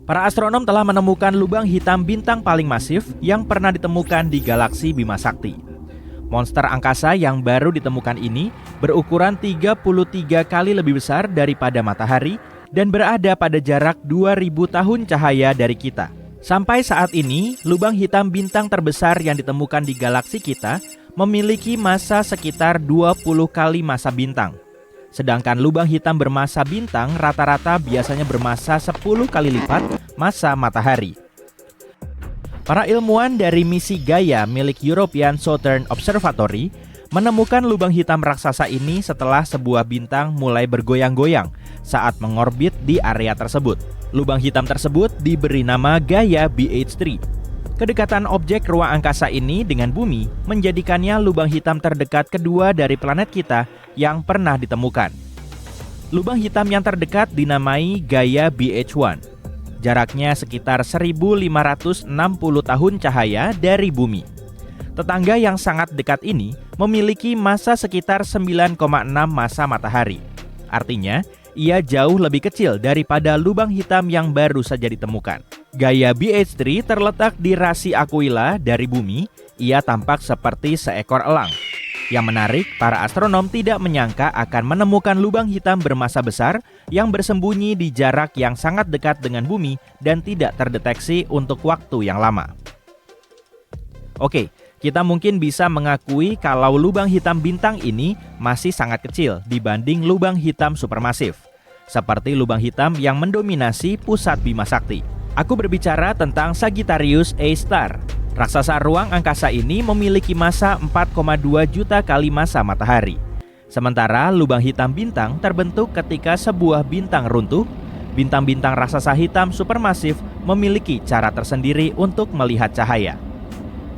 Para astronom telah menemukan lubang hitam bintang paling masif yang pernah ditemukan di galaksi Bima Sakti. Monster angkasa yang baru ditemukan ini berukuran 33 kali lebih besar daripada matahari dan berada pada jarak 2000 tahun cahaya dari kita. Sampai saat ini, lubang hitam bintang terbesar yang ditemukan di galaksi kita memiliki massa sekitar 20 kali massa bintang. Sedangkan lubang hitam bermassa bintang rata-rata biasanya bermassa 10 kali lipat massa matahari. Para ilmuwan dari misi Gaia milik European Southern Observatory menemukan lubang hitam raksasa ini setelah sebuah bintang mulai bergoyang-goyang saat mengorbit di area tersebut. Lubang hitam tersebut diberi nama Gaia BH3. Kedekatan objek ruang angkasa ini dengan bumi menjadikannya lubang hitam terdekat kedua dari planet kita yang pernah ditemukan. Lubang hitam yang terdekat dinamai Gaia BH1. Jaraknya sekitar 1560 tahun cahaya dari bumi. Tetangga yang sangat dekat ini memiliki massa sekitar 9,6 massa matahari. Artinya, ia jauh lebih kecil daripada lubang hitam yang baru saja ditemukan. Gaia BH3 terletak di rasi Aquila dari bumi. Ia tampak seperti seekor elang. Yang menarik, para astronom tidak menyangka akan menemukan lubang hitam bermassa besar yang bersembunyi di jarak yang sangat dekat dengan bumi dan tidak terdeteksi untuk waktu yang lama. Oke, kita mungkin bisa mengakui kalau lubang hitam bintang ini masih sangat kecil dibanding lubang hitam supermasif, seperti lubang hitam yang mendominasi pusat Bima Sakti. Aku berbicara tentang Sagittarius A*, raksasa ruang angkasa ini memiliki massa 4,2 juta kali massa matahari. Sementara lubang hitam bintang terbentuk ketika sebuah bintang runtuh. Bintang-bintang raksasa hitam supermasif memiliki cara tersendiri untuk melihat cahaya.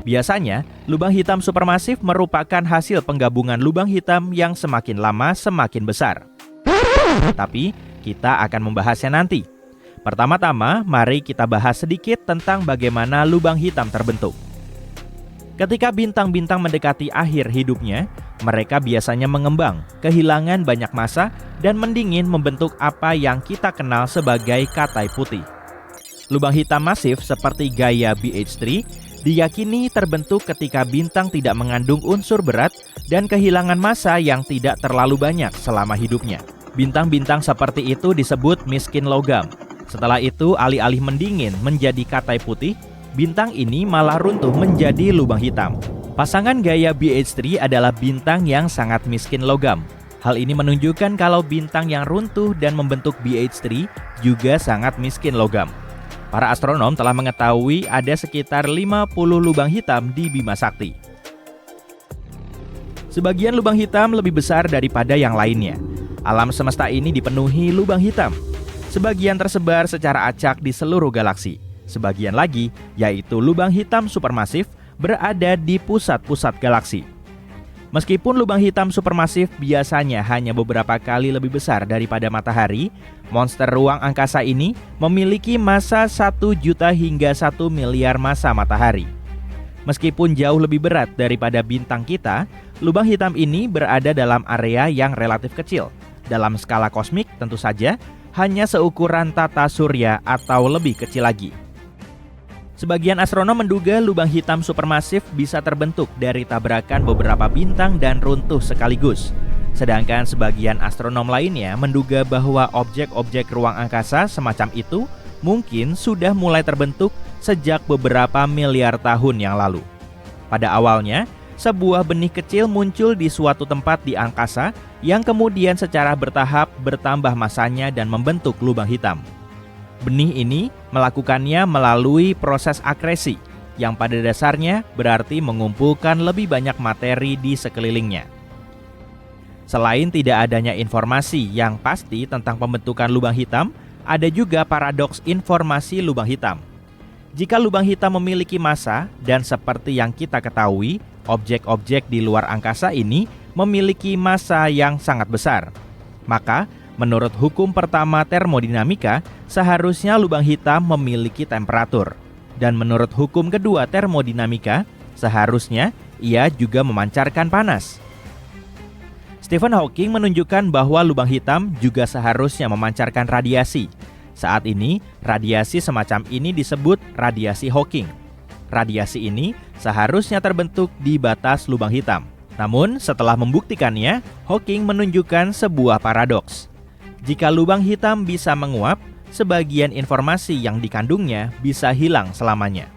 Biasanya, lubang hitam supermasif merupakan hasil penggabungan lubang hitam yang semakin lama semakin besar. Tapi, kita akan membahasnya nanti. Pertama-tama, mari kita bahas sedikit tentang bagaimana lubang hitam terbentuk. Ketika bintang-bintang mendekati akhir hidupnya, mereka biasanya mengembang, kehilangan banyak massa, dan mendingin membentuk apa yang kita kenal sebagai katai putih. Lubang hitam masif seperti Gaia BH3 diyakini terbentuk ketika bintang tidak mengandung unsur berat dan kehilangan massa yang tidak terlalu banyak selama hidupnya. Bintang-bintang seperti itu disebut miskin logam. Setelah itu, alih-alih mendingin menjadi katai putih, bintang ini malah runtuh menjadi lubang hitam. Pasangan Gaia BH3 adalah bintang yang sangat miskin logam. Hal ini menunjukkan kalau bintang yang runtuh dan membentuk BH3 juga sangat miskin logam. Para astronom telah mengetahui ada sekitar 50 lubang hitam di Bima Sakti. Sebagian lubang hitam lebih besar daripada yang lainnya. Alam semesta ini dipenuhi lubang hitam. Sebagian tersebar secara acak di seluruh galaksi. Sebagian lagi, yaitu lubang hitam supermasif, berada di pusat-pusat galaksi. Meskipun lubang hitam supermasif biasanya hanya beberapa kali lebih besar daripada matahari, monster ruang angkasa ini memiliki massa 1 juta hingga 1 miliar massa matahari. Meskipun jauh lebih berat daripada bintang kita, lubang hitam ini berada dalam area yang relatif kecil. Dalam skala kosmik tentu saja, hanya seukuran tata surya atau lebih kecil lagi. Sebagian astronom menduga lubang hitam supermasif bisa terbentuk dari tabrakan beberapa bintang dan runtuh sekaligus. Sedangkan sebagian astronom lainnya menduga bahwa objek-objek ruang angkasa semacam itu mungkin sudah mulai terbentuk sejak beberapa miliar tahun yang lalu. Pada awalnya, sebuah benih kecil muncul di suatu tempat di angkasa yang kemudian secara bertahap bertambah massanya dan membentuk lubang hitam. Benih ini melakukannya melalui proses akresi, yang pada dasarnya berarti mengumpulkan lebih banyak materi di sekelilingnya. Selain tidak adanya informasi yang pasti tentang pembentukan lubang hitam, ada juga paradoks informasi lubang hitam. Jika lubang hitam memiliki massa, dan seperti yang kita ketahui, objek-objek di luar angkasa ini memiliki massa yang sangat besar, maka menurut hukum pertama termodinamika, seharusnya lubang hitam memiliki temperatur. Dan menurut hukum kedua termodinamika, seharusnya ia juga memancarkan panas. Stephen Hawking menunjukkan bahwa lubang hitam juga seharusnya memancarkan radiasi. Saat ini, radiasi semacam ini disebut radiasi Hawking. Radiasi ini seharusnya terbentuk di batas lubang hitam. Namun, setelah membuktikannya, Hawking menunjukkan sebuah paradoks. Jika lubang hitam bisa menguap, sebagian informasi yang dikandungnya bisa hilang selamanya.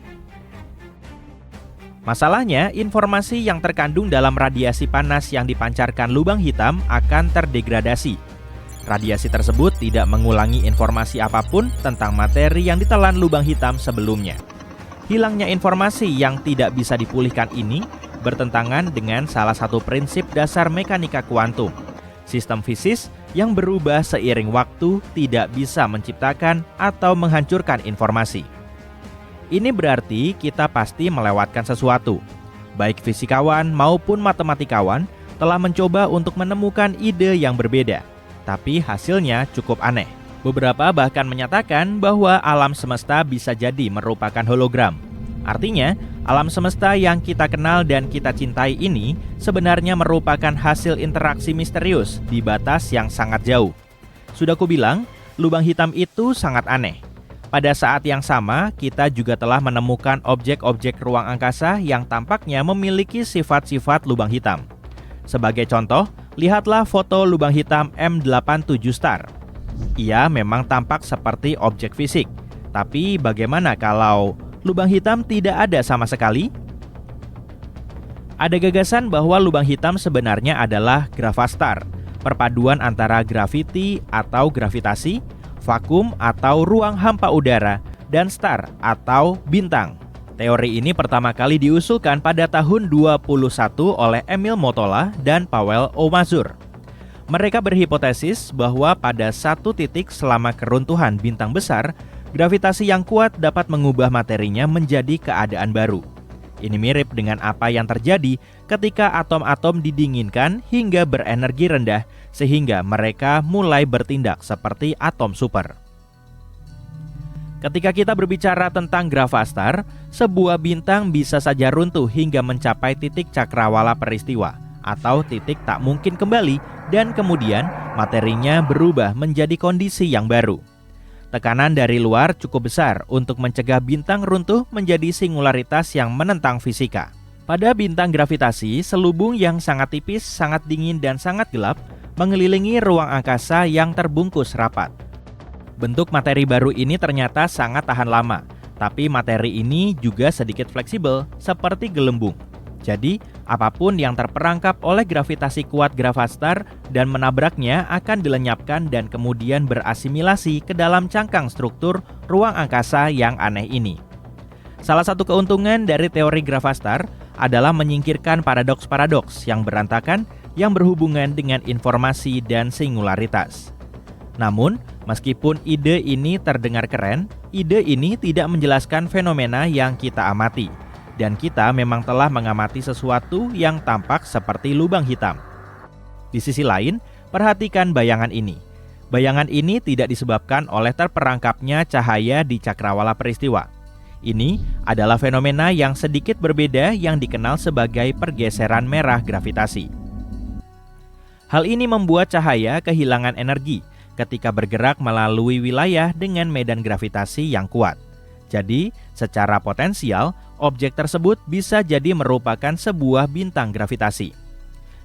Masalahnya, informasi yang terkandung dalam radiasi panas yang dipancarkan lubang hitam akan terdegradasi. Radiasi tersebut tidak mengulangi informasi apapun tentang materi yang ditelan lubang hitam sebelumnya. Hilangnya informasi yang tidak bisa dipulihkan ini bertentangan dengan salah satu prinsip dasar mekanika kuantum. Sistem fisis yang berubah seiring waktu tidak bisa menciptakan atau menghancurkan informasi. Ini berarti kita pasti melewatkan sesuatu. Baik fisikawan maupun matematikawan telah mencoba untuk menemukan ide yang berbeda, tapi hasilnya cukup aneh. Beberapa bahkan menyatakan bahwa alam semesta bisa jadi merupakan hologram. Artinya, alam semesta yang kita kenal dan kita cintai ini sebenarnya merupakan hasil interaksi misterius di batas yang sangat jauh. Sudah kubilang, lubang hitam itu sangat aneh. Pada saat yang sama, kita juga telah menemukan objek-objek ruang angkasa yang tampaknya memiliki sifat-sifat lubang hitam. Sebagai contoh, lihatlah foto lubang hitam M87 Star. Ia memang tampak seperti objek fisik. Tapi bagaimana kalau lubang hitam tidak ada sama sekali? Ada gagasan bahwa lubang hitam sebenarnya adalah gravastar, perpaduan antara graviti atau gravitasi, vakum atau ruang hampa udara, dan star atau bintang. Teori ini pertama kali diusulkan pada tahun 21 oleh Emil Motola dan Paweł O. Mazur. Mereka berhipotesis bahwa pada satu titik selama keruntuhan bintang besar, gravitasi yang kuat dapat mengubah materinya menjadi keadaan baru. Ini mirip dengan apa yang terjadi ketika atom-atom didinginkan hingga berenergi rendah sehingga mereka mulai bertindak seperti atom super. Ketika kita berbicara tentang gravastar, sebuah bintang bisa saja runtuh hingga mencapai titik cakrawala peristiwa atau titik tak mungkin kembali dan kemudian materinya berubah menjadi kondisi yang baru. Tekanan dari luar cukup besar untuk mencegah bintang runtuh menjadi singularitas yang menentang fisika. Pada bintang gravitasi, selubung yang sangat tipis, sangat dingin, dan sangat gelap mengelilingi ruang angkasa yang terbungkus rapat. Bentuk materi baru ini ternyata sangat tahan lama, tapi materi ini juga sedikit fleksibel, seperti gelembung. Jadi, apapun yang terperangkap oleh gravitasi kuat gravastar dan menabraknya akan dilenyapkan dan kemudian berasimilasi ke dalam cangkang struktur ruang angkasa yang aneh ini. Salah satu keuntungan dari teori gravastar adalah menyingkirkan paradoks-paradoks yang berantakan yang berhubungan dengan informasi dan singularitas. Namun, meskipun ide ini terdengar keren, ide ini tidak menjelaskan fenomena yang kita amati. Dan kita memang telah mengamati sesuatu yang tampak seperti lubang hitam. Di sisi lain, perhatikan bayangan ini. Bayangan ini tidak disebabkan oleh terperangkapnya cahaya di cakrawala peristiwa. Ini adalah fenomena yang sedikit berbeda yang dikenal sebagai pergeseran merah gravitasi. Hal ini membuat cahaya kehilangan energi ketika bergerak melalui wilayah dengan medan gravitasi yang kuat. Jadi, secara potensial, objek tersebut bisa jadi merupakan sebuah bintang gravitasi.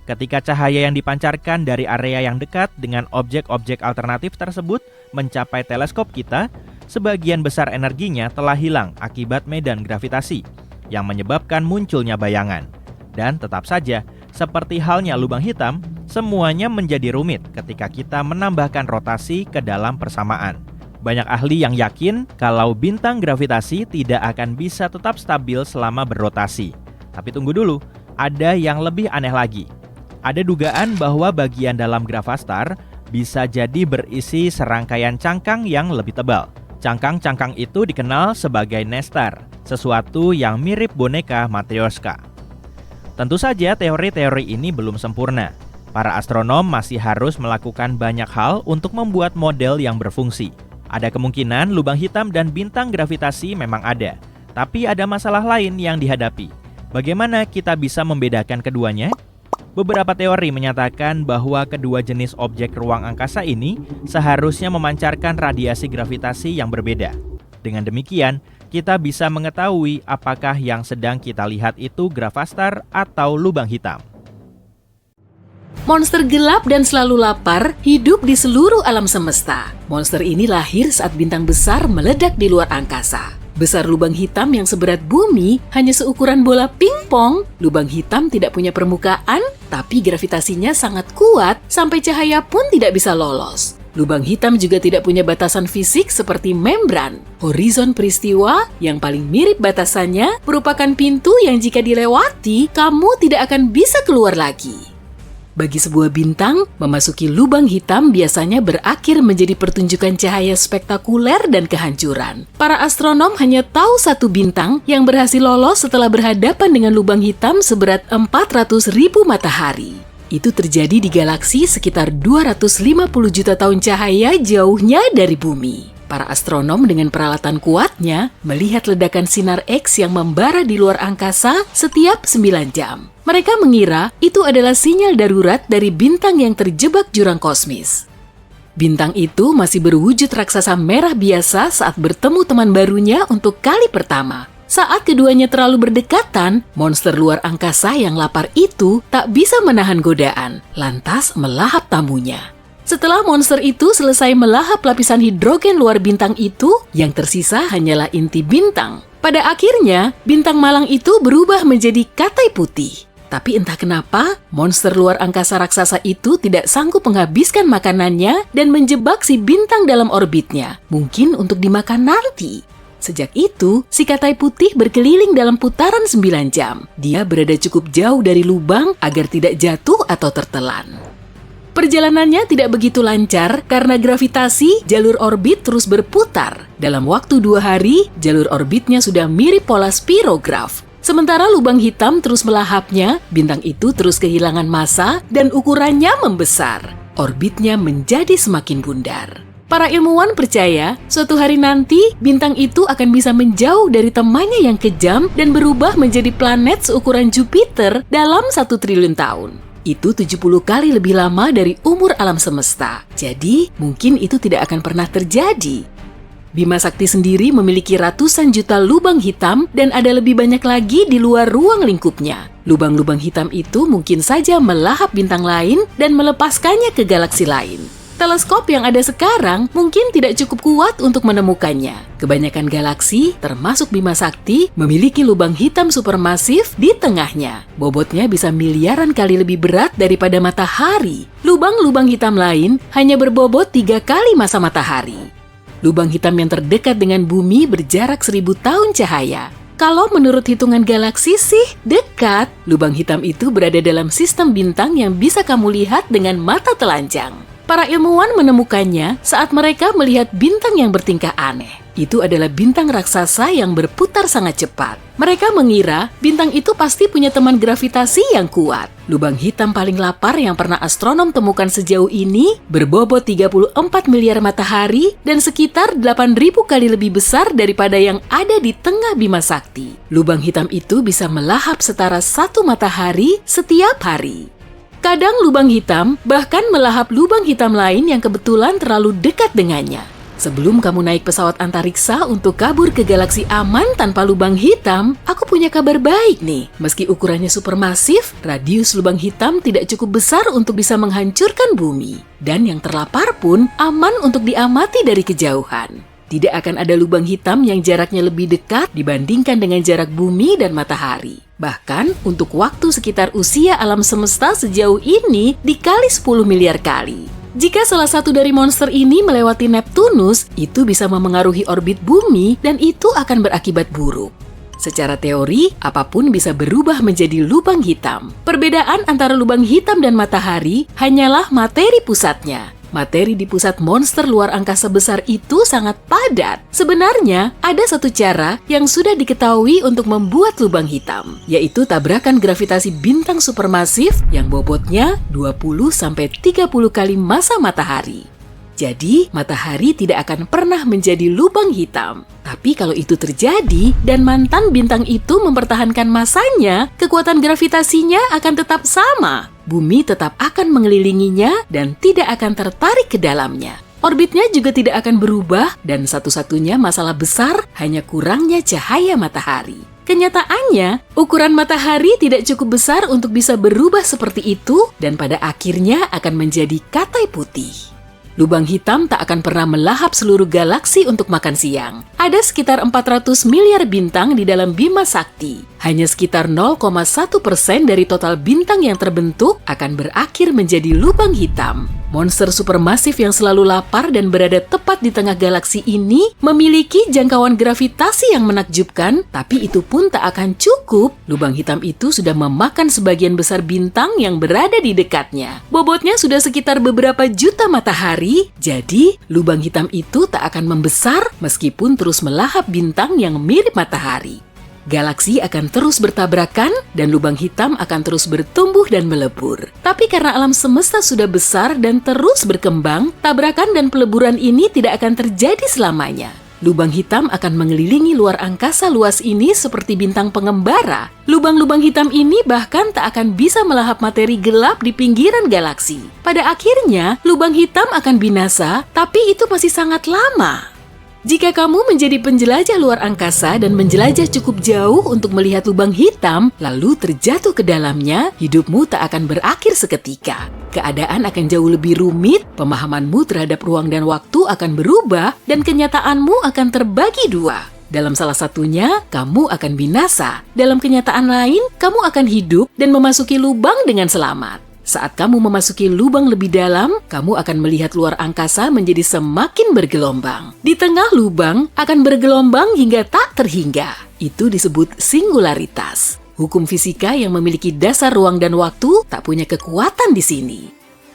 Ketika cahaya yang dipancarkan dari area yang dekat dengan objek-objek alternatif tersebut mencapai teleskop kita, sebagian besar energinya telah hilang akibat medan gravitasi, yang menyebabkan munculnya bayangan. Dan tetap saja, seperti halnya lubang hitam, semuanya menjadi rumit ketika kita menambahkan rotasi ke dalam persamaan. Banyak ahli yang yakin kalau bintang gravitasi tidak akan bisa tetap stabil selama berrotasi. Tapi tunggu dulu, ada yang lebih aneh lagi. Ada dugaan bahwa bagian dalam gravastar bisa jadi berisi serangkaian cangkang yang lebih tebal. Cangkang-cangkang itu dikenal sebagai nestar, sesuatu yang mirip boneka Matryoshka. Tentu saja teori-teori ini belum sempurna. Para astronom masih harus melakukan banyak hal untuk membuat model yang berfungsi. Ada kemungkinan lubang hitam dan bintang gravitasi memang ada, tapi ada masalah lain yang dihadapi. Bagaimana kita bisa membedakan keduanya? Beberapa teori menyatakan bahwa kedua jenis objek ruang angkasa ini seharusnya memancarkan radiasi gravitasi yang berbeda. Dengan demikian, kita bisa mengetahui apakah yang sedang kita lihat itu gravastar atau lubang hitam. Monster gelap dan selalu lapar hidup di seluruh alam semesta. Monster ini lahir saat bintang besar meledak di luar angkasa. Besar lubang hitam yang seberat bumi hanya seukuran bola pingpong. Lubang hitam tidak punya permukaan, tapi gravitasinya sangat kuat sampai cahaya pun tidak bisa lolos. Lubang hitam juga tidak punya batasan fisik seperti membran. Horizon peristiwa yang paling mirip batasannya merupakan pintu yang jika dilewati, kamu tidak akan bisa keluar lagi. Bagi sebuah bintang, memasuki lubang hitam biasanya berakhir menjadi pertunjukan cahaya spektakuler dan kehancuran. Para astronom hanya tahu satu bintang yang berhasil lolos setelah berhadapan dengan lubang hitam seberat 400.000 matahari. Itu terjadi di galaksi sekitar 250 juta tahun cahaya jauhnya dari bumi. Para astronom dengan peralatan kuatnya melihat ledakan sinar X yang membara di luar angkasa setiap 9 jam. Mereka mengira itu adalah sinyal darurat dari bintang yang terjebak jurang kosmis. Bintang itu masih berwujud raksasa merah biasa saat bertemu teman barunya untuk kali pertama. Saat keduanya terlalu berdekatan, monster luar angkasa yang lapar itu tak bisa menahan godaan, lantas melahap tamunya. Setelah monster itu selesai melahap lapisan hidrogen luar bintang itu, yang tersisa hanyalah inti bintang. Pada akhirnya, bintang malang itu berubah menjadi katai putih. Tapi entah kenapa, monster luar angkasa raksasa itu tidak sanggup menghabiskan makanannya dan menjebak si bintang dalam orbitnya, mungkin untuk dimakan nanti. Sejak itu, si katai putih berkeliling dalam putaran 9 jam. Dia berada cukup jauh dari lubang agar tidak jatuh atau tertelan. Perjalanannya tidak begitu lancar karena gravitasi jalur orbit terus berputar. Dalam waktu 2 hari, jalur orbitnya sudah mirip pola spirograf. Sementara lubang hitam terus melahapnya, bintang itu terus kehilangan massa dan ukurannya membesar. Orbitnya menjadi semakin bundar. Para ilmuwan percaya, suatu hari nanti bintang itu akan bisa menjauh dari temannya yang kejam dan berubah menjadi planet seukuran Jupiter dalam 1 triliun tahun. Itu 70 kali lebih lama dari umur alam semesta. Jadi, mungkin itu tidak akan pernah terjadi. Bima Sakti sendiri memiliki ratusan juta lubang hitam dan ada lebih banyak lagi di luar ruang lingkupnya. Lubang-lubang hitam itu mungkin saja melahap bintang lain dan melepaskannya ke galaksi lain. Teleskop yang ada sekarang mungkin tidak cukup kuat untuk menemukannya. Kebanyakan galaksi, termasuk Bima Sakti, memiliki lubang hitam supermasif di tengahnya. Bobotnya bisa miliaran kali lebih berat daripada matahari. Lubang-lubang hitam lain hanya berbobot 3 kali massa matahari. Lubang hitam yang terdekat dengan bumi berjarak 1000 tahun cahaya. Kalau menurut hitungan galaksi sih dekat, lubang hitam itu berada dalam sistem bintang yang bisa kamu lihat dengan mata telanjang. Para ilmuwan menemukannya saat mereka melihat bintang yang bertingkah aneh. Itu adalah bintang raksasa yang berputar sangat cepat. Mereka mengira bintang itu pasti punya teman gravitasi yang kuat. Lubang hitam paling lapar yang pernah astronom temukan sejauh ini berbobot 34 miliar matahari dan sekitar 8.000 kali lebih besar daripada yang ada di tengah Bima Sakti. Lubang hitam itu bisa melahap setara 1 matahari setiap hari. Kadang lubang hitam bahkan melahap lubang hitam lain yang kebetulan terlalu dekat dengannya. Sebelum kamu naik pesawat antariksa untuk kabur ke galaksi aman tanpa lubang hitam, aku punya kabar baik nih. Meski ukurannya supermasif, radius lubang hitam tidak cukup besar untuk bisa menghancurkan bumi. Dan yang terlapar pun aman untuk diamati dari kejauhan. Tidak akan ada lubang hitam yang jaraknya lebih dekat dibandingkan dengan jarak bumi dan matahari. Bahkan untuk waktu sekitar usia alam semesta sejauh ini dikali 10 miliar kali. Jika salah satu dari monster ini melewati Neptunus, itu bisa memengaruhi orbit bumi dan itu akan berakibat buruk. Secara teori, apapun bisa berubah menjadi lubang hitam. Perbedaan antara lubang hitam dan matahari hanyalah materi pusatnya. Materi di pusat monster luar angkasa besar itu sangat padat. Sebenarnya, ada satu cara yang sudah diketahui untuk membuat lubang hitam, yaitu tabrakan gravitasi bintang supermasif yang bobotnya 20-30 kali massa matahari. Jadi, matahari tidak akan pernah menjadi lubang hitam. Tapi kalau itu terjadi dan mantan bintang itu mempertahankan massanya, kekuatan gravitasinya akan tetap sama. Bumi tetap akan mengelilinginya dan tidak akan tertarik ke dalamnya. Orbitnya juga tidak akan berubah dan satu-satunya masalah besar hanya kurangnya cahaya matahari. Kenyataannya, ukuran matahari tidak cukup besar untuk bisa berubah seperti itu dan pada akhirnya akan menjadi katai putih. Lubang hitam tak akan pernah melahap seluruh galaksi untuk makan siang. Ada sekitar 400 miliar bintang di dalam Bima Sakti. Hanya sekitar 0,1% dari total bintang yang terbentuk akan berakhir menjadi lubang hitam. Monster supermasif yang selalu lapar dan berada tepat di tengah galaksi ini memiliki jangkauan gravitasi yang menakjubkan, tapi itu pun tak akan cukup. Lubang hitam itu sudah memakan sebagian besar bintang yang berada di dekatnya. Bobotnya sudah sekitar beberapa juta matahari, jadi lubang hitam itu tak akan membesar meskipun terus melahap bintang yang mirip matahari. Galaksi akan terus bertabrakan dan lubang hitam akan terus bertumbuh dan melebur. Tapi karena alam semesta sudah besar dan terus berkembang, tabrakan dan peleburan ini tidak akan terjadi selamanya. Lubang hitam akan mengelilingi luar angkasa luas ini seperti bintang pengembara. Lubang-lubang hitam ini bahkan tak akan bisa melahap materi gelap di pinggiran galaksi. Pada akhirnya, lubang hitam akan binasa, tapi itu masih sangat lama. Jika kamu menjadi penjelajah luar angkasa dan menjelajah cukup jauh untuk melihat lubang hitam, lalu terjatuh ke dalamnya, hidupmu tak akan berakhir seketika. Keadaan akan jauh lebih rumit, pemahamanmu terhadap ruang dan waktu akan berubah, dan kenyataanmu akan terbagi dua. Dalam salah satunya, kamu akan binasa. Dalam kenyataan lain, kamu akan hidup dan memasuki lubang dengan selamat. Saat kamu memasuki lubang lebih dalam, kamu akan melihat luar angkasa menjadi semakin bergelombang. Di tengah lubang akan bergelombang hingga tak terhingga. Itu disebut singularitas. Hukum fisika yang memiliki dasar ruang dan waktu tak punya kekuatan di sini.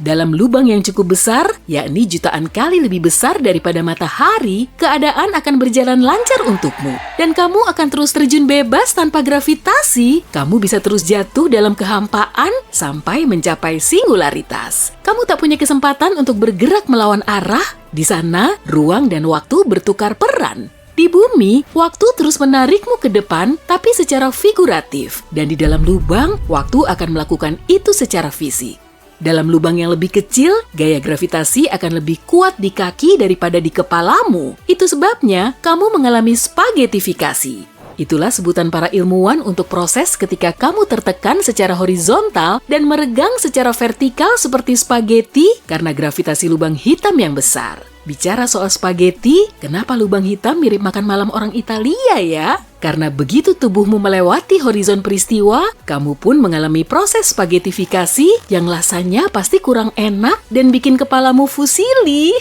Dalam lubang yang cukup besar, yakni jutaan kali lebih besar daripada matahari, keadaan akan berjalan lancar untukmu. Dan kamu akan terus terjun bebas tanpa gravitasi. Kamu bisa terus jatuh dalam kehampaan sampai mencapai singularitas. Kamu tak punya kesempatan untuk bergerak melawan arah. Di sana, ruang dan waktu bertukar peran. Di bumi, waktu terus menarikmu ke depan, tapi secara figuratif. Dan di dalam lubang, waktu akan melakukan itu secara fisik. Dalam lubang yang lebih kecil, gaya gravitasi akan lebih kuat di kaki daripada di kepalamu. Itu sebabnya kamu mengalami spagetifikasi. Itulah sebutan para ilmuwan untuk proses ketika kamu tertekan secara horizontal dan meregang secara vertikal seperti spageti karena gravitasi lubang hitam yang besar. Bicara soal spageti, kenapa lubang hitam mirip makan malam orang Italia ya? Karena begitu tubuhmu melewati horizon peristiwa, kamu pun mengalami proses spagetifikasi yang rasanya pasti kurang enak dan bikin kepalamu fusili.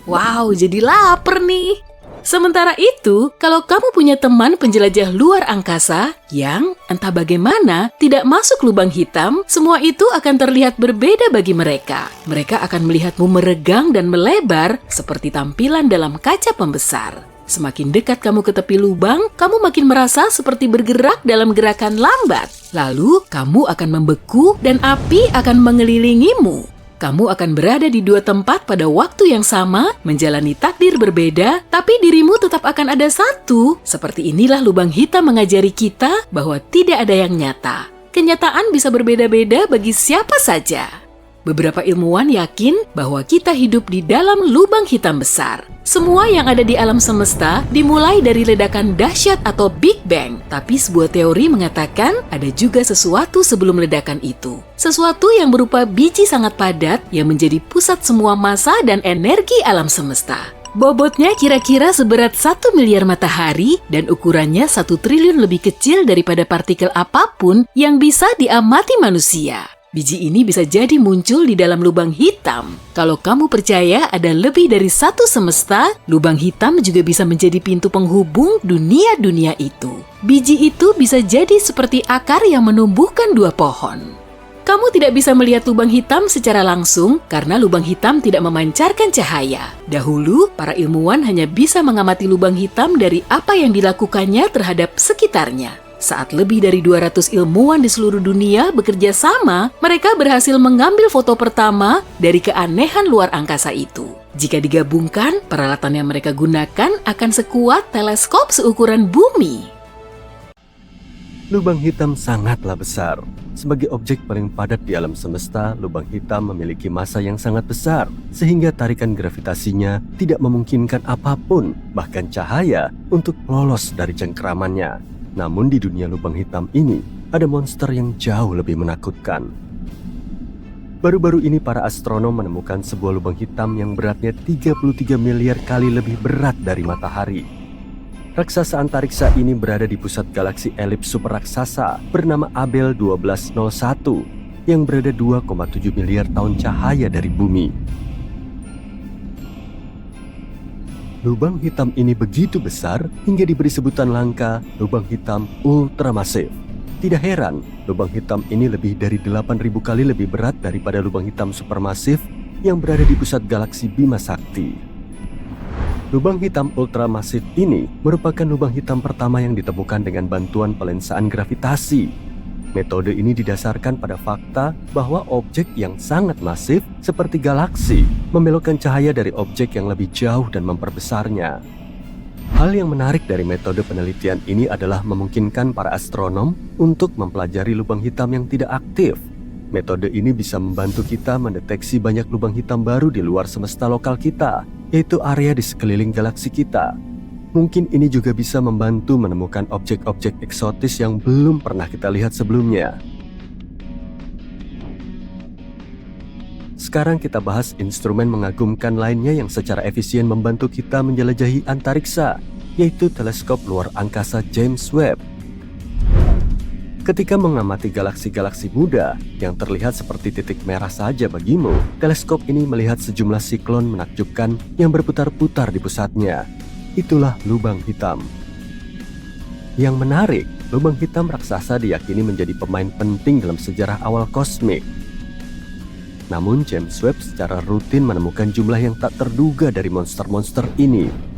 Wow, jadi lapar nih. Sementara itu, kalau kamu punya teman penjelajah luar angkasa yang entah bagaimana tidak masuk lubang hitam, semua itu akan terlihat berbeda bagi mereka. Mereka akan melihatmu meregang dan melebar seperti tampilan dalam kaca pembesar. Semakin dekat kamu ke tepi lubang, kamu makin merasa seperti bergerak dalam gerakan lambat. Lalu, kamu akan membeku dan api akan mengelilingimu. Kamu akan berada di dua tempat pada waktu yang sama, menjalani takdir berbeda, tapi dirimu tetap akan ada satu. Seperti inilah lubang hitam mengajari kita bahwa tidak ada yang nyata. Kenyataan bisa berbeda-beda bagi siapa saja. Beberapa ilmuwan yakin bahwa kita hidup di dalam lubang hitam besar. Semua yang ada di alam semesta dimulai dari ledakan dahsyat atau Big Bang. Tapi sebuah teori mengatakan ada juga sesuatu sebelum ledakan itu. Sesuatu yang berupa biji sangat padat yang menjadi pusat semua massa dan energi alam semesta. Bobotnya kira-kira seberat 1 miliar matahari dan ukurannya 1 triliun lebih kecil daripada partikel apapun yang bisa diamati manusia. Biji ini bisa jadi muncul di dalam lubang hitam. Kalau kamu percaya ada lebih dari satu semesta, lubang hitam juga bisa menjadi pintu penghubung dunia-dunia itu. Biji itu bisa jadi seperti akar yang menumbuhkan dua pohon. Kamu tidak bisa melihat lubang hitam secara langsung karena lubang hitam tidak memancarkan cahaya. Dahulu, para ilmuwan hanya bisa mengamati lubang hitam dari apa yang dilakukannya terhadap sekitarnya. Saat lebih dari 200 ilmuwan di seluruh dunia bekerja sama, mereka berhasil mengambil foto pertama dari keanehan luar angkasa itu. Jika digabungkan, peralatan yang mereka gunakan akan sekuat teleskop seukuran bumi. Lubang hitam sangatlah besar. Sebagai objek paling padat di alam semesta, lubang hitam memiliki massa yang sangat besar, sehingga tarikan gravitasinya tidak memungkinkan apapun, bahkan cahaya, untuk lolos dari cengkeramannya. Namun di dunia lubang hitam ini, ada monster yang jauh lebih menakutkan. Baru-baru ini para astronom menemukan sebuah lubang hitam yang beratnya 33 miliar kali lebih berat dari matahari. Raksasa antariksa ini berada di pusat galaksi elips super raksasa bernama Abell 1201 yang berada 2,7 miliar tahun cahaya dari bumi. Lubang hitam ini begitu besar hingga diberi sebutan langka lubang hitam ultramasif. Tidak heran, lubang hitam ini lebih dari 8.000 kali lebih berat daripada lubang hitam supermasif yang berada di pusat galaksi Bima Sakti. Lubang hitam ultramasif ini merupakan lubang hitam pertama yang ditemukan dengan bantuan pelensaan gravitasi. Metode ini didasarkan pada fakta bahwa objek yang sangat masif seperti galaksi membelokkan cahaya dari objek yang lebih jauh dan memperbesarnya. Hal yang menarik dari metode penelitian ini adalah memungkinkan para astronom untuk mempelajari lubang hitam yang tidak aktif. Metode ini bisa membantu kita mendeteksi banyak lubang hitam baru di luar semesta lokal kita, yaitu area di sekeliling galaksi kita. Mungkin ini juga bisa membantu menemukan objek-objek eksotis yang belum pernah kita lihat sebelumnya. Sekarang kita bahas instrumen mengagumkan lainnya yang secara efisien membantu kita menjelajahi antariksa, yaitu teleskop luar angkasa James Webb. Ketika mengamati galaksi-galaksi muda yang terlihat seperti titik merah saja bagimu, teleskop ini melihat sejumlah siklon menakjubkan yang berputar-putar di pusatnya. Itulah lubang hitam. Yang menarik, lubang hitam raksasa diyakini menjadi pemain penting dalam sejarah awal kosmik. Namun James Webb secara rutin menemukan jumlah yang tak terduga dari monster-monster ini.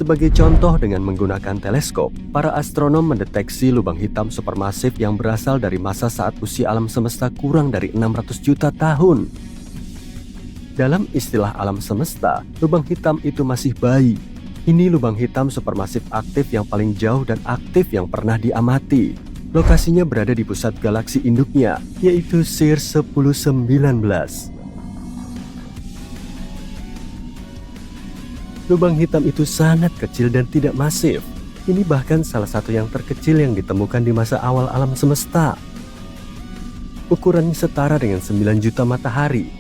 Sebagai contoh, dengan menggunakan teleskop, para astronom mendeteksi lubang hitam supermasif yang berasal dari masa saat usia alam semesta kurang dari 600 juta tahun. Dalam istilah alam semesta, lubang hitam itu masih bayi. Ini lubang hitam supermasif aktif yang paling jauh dan aktif yang pernah diamati. Lokasinya berada di pusat galaksi induknya, yaitu CIRS 1019. Lubang hitam itu sangat kecil dan tidak masif. Ini bahkan salah satu yang terkecil yang ditemukan di masa awal alam semesta. Ukurannya setara dengan 9 juta matahari.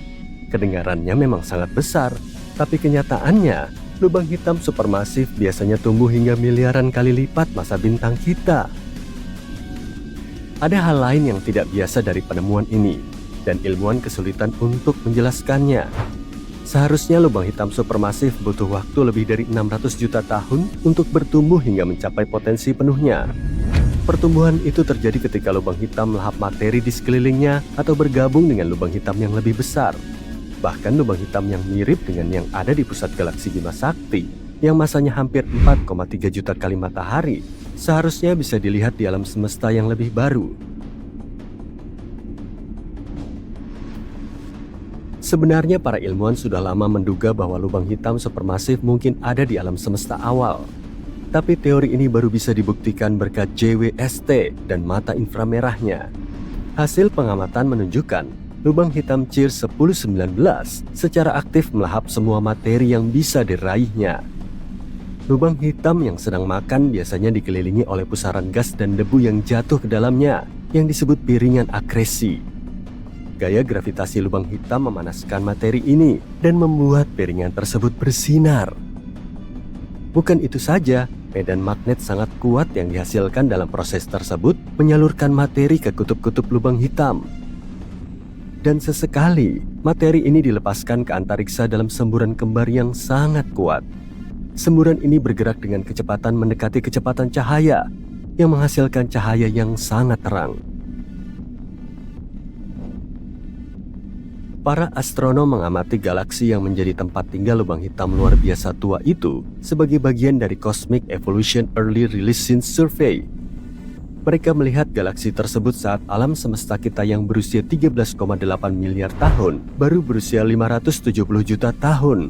Kedengarannya memang sangat besar, tapi kenyataannya, lubang hitam supermasif biasanya tumbuh hingga miliaran kali lipat massa bintang kita. Ada hal lain yang tidak biasa dari penemuan ini, dan ilmuwan kesulitan untuk menjelaskannya. Seharusnya lubang hitam supermasif butuh waktu lebih dari 600 juta tahun untuk bertumbuh hingga mencapai potensi penuhnya. Pertumbuhan itu terjadi ketika lubang hitam melahap materi di sekelilingnya atau bergabung dengan lubang hitam yang lebih besar. Bahkan lubang hitam yang mirip dengan yang ada di pusat galaksi Bima Sakti, yang masanya hampir 4,3 juta kali matahari, seharusnya bisa dilihat di alam semesta yang lebih baru. Sebenarnya para ilmuwan sudah lama menduga bahwa lubang hitam supermasif mungkin ada di alam semesta awal. Tapi teori ini baru bisa dibuktikan berkat JWST dan mata inframerahnya. Hasil pengamatan menunjukkan lubang hitam CIRS 1019 secara aktif melahap semua materi yang bisa diraihnya. Lubang hitam yang sedang makan biasanya dikelilingi oleh pusaran gas dan debu yang jatuh ke dalamnya, yang disebut piringan akresi. Gaya gravitasi lubang hitam memanaskan materi ini dan membuat piringan tersebut bersinar. Bukan itu saja, medan magnet sangat kuat yang dihasilkan dalam proses tersebut menyalurkan materi ke kutub-kutub lubang hitam. Dan sesekali, materi ini dilepaskan ke antariksa dalam semburan kembar yang sangat kuat. Semburan ini bergerak dengan kecepatan mendekati kecepatan cahaya, yang menghasilkan cahaya yang sangat terang. Para astronom mengamati galaksi yang menjadi tempat tinggal lubang hitam luar biasa tua itu sebagai bagian dari Cosmic Evolution Early Release Science Survey. Mereka melihat galaksi tersebut saat alam semesta kita yang berusia 13,8 miliar tahun baru berusia 570 juta tahun.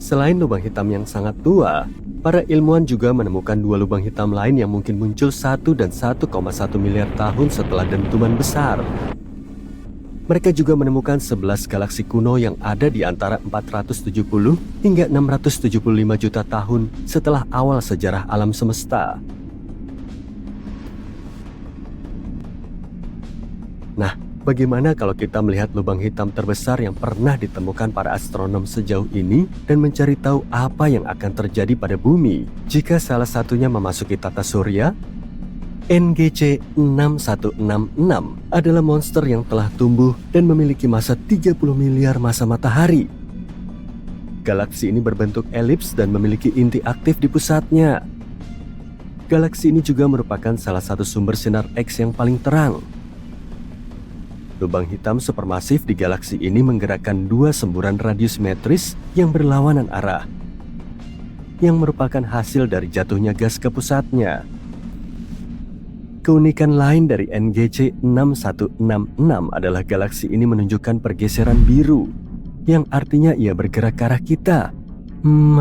Selain lubang hitam yang sangat tua, Para ilmuwan juga menemukan 2 lubang hitam lain yang mungkin muncul 1 dan 1,1 miliar tahun setelah dentuman besar. Mereka juga menemukan 11 galaksi kuno yang ada di antara 470 hingga 675 juta tahun setelah awal sejarah alam semesta. Nah, bagaimana kalau kita melihat lubang hitam terbesar yang pernah ditemukan para astronom sejauh ini dan mencari tahu apa yang akan terjadi pada bumi jika salah satunya memasuki tata surya? NGC 6166 adalah monster yang telah tumbuh dan memiliki massa 30 miliar massa matahari. Galaksi ini berbentuk elips dan memiliki inti aktif di pusatnya. Galaksi ini juga merupakan salah satu sumber sinar X yang paling terang. Lubang hitam supermasif di galaksi ini menggerakkan 2 semburan radius metris yang berlawanan arah, yang merupakan hasil dari jatuhnya gas ke pusatnya. Keunikan lain dari NGC 6166 adalah galaksi ini menunjukkan pergeseran biru, yang artinya ia bergerak ke arah kita.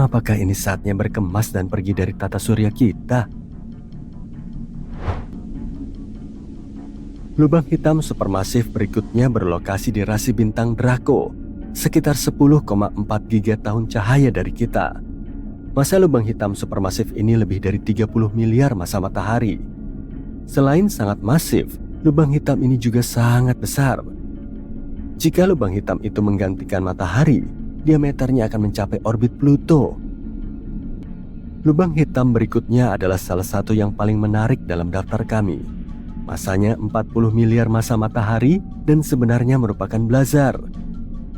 Apakah ini saatnya berkemas dan pergi dari tata surya kita? Lubang hitam supermasif berikutnya berlokasi di rasi bintang Draco, sekitar 10,4 gigatahun cahaya dari kita. Massa lubang hitam supermasif ini lebih dari 30 miliar massa matahari. Selain sangat masif, lubang hitam ini juga sangat besar. Jika lubang hitam itu menggantikan matahari, diameternya akan mencapai orbit Pluto. Lubang hitam berikutnya adalah salah satu yang paling menarik dalam daftar kami. Masanya 40 miliar massa matahari dan sebenarnya merupakan blazar.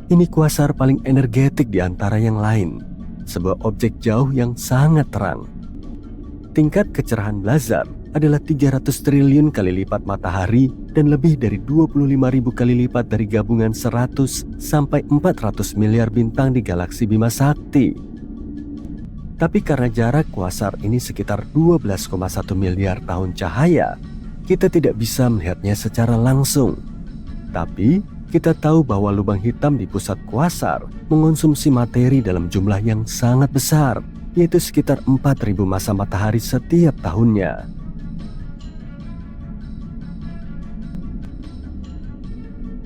Ini kuasar paling energetik di antara yang lain, sebuah objek jauh yang sangat terang. Tingkat kecerahan blazar adalah 300 triliun kali lipat matahari dan lebih dari 25.000 kali lipat dari gabungan 100 sampai 400 miliar bintang di galaksi Bima Sakti. Tapi karena jarak kuasar ini sekitar 12,1 miliar tahun cahaya, kita tidak bisa melihatnya secara langsung. Tapi kita tahu bahwa lubang hitam di pusat kuasar mengonsumsi materi dalam jumlah yang sangat besar, yaitu sekitar 4.000 massa matahari setiap tahunnya.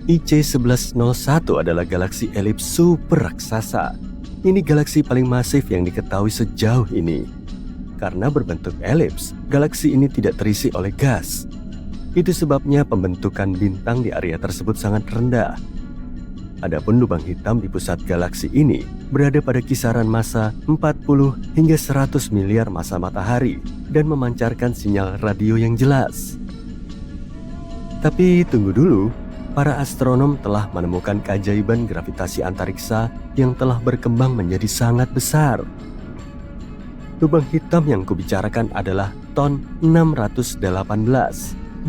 IC1101 adalah galaksi elips super raksasa. Ini galaksi paling masif yang diketahui sejauh ini. Karena berbentuk elips, galaksi ini tidak terisi oleh gas. Itu sebabnya pembentukan bintang di area tersebut sangat rendah. Adapun lubang hitam di pusat galaksi ini berada pada kisaran massa 40 hingga 100 miliar massa matahari dan memancarkan sinyal radio yang jelas. Tapi tunggu dulu, para astronom telah menemukan keajaiban gravitasi antariksa yang telah berkembang menjadi sangat besar. Lubang hitam yang kubicarakan adalah TON 618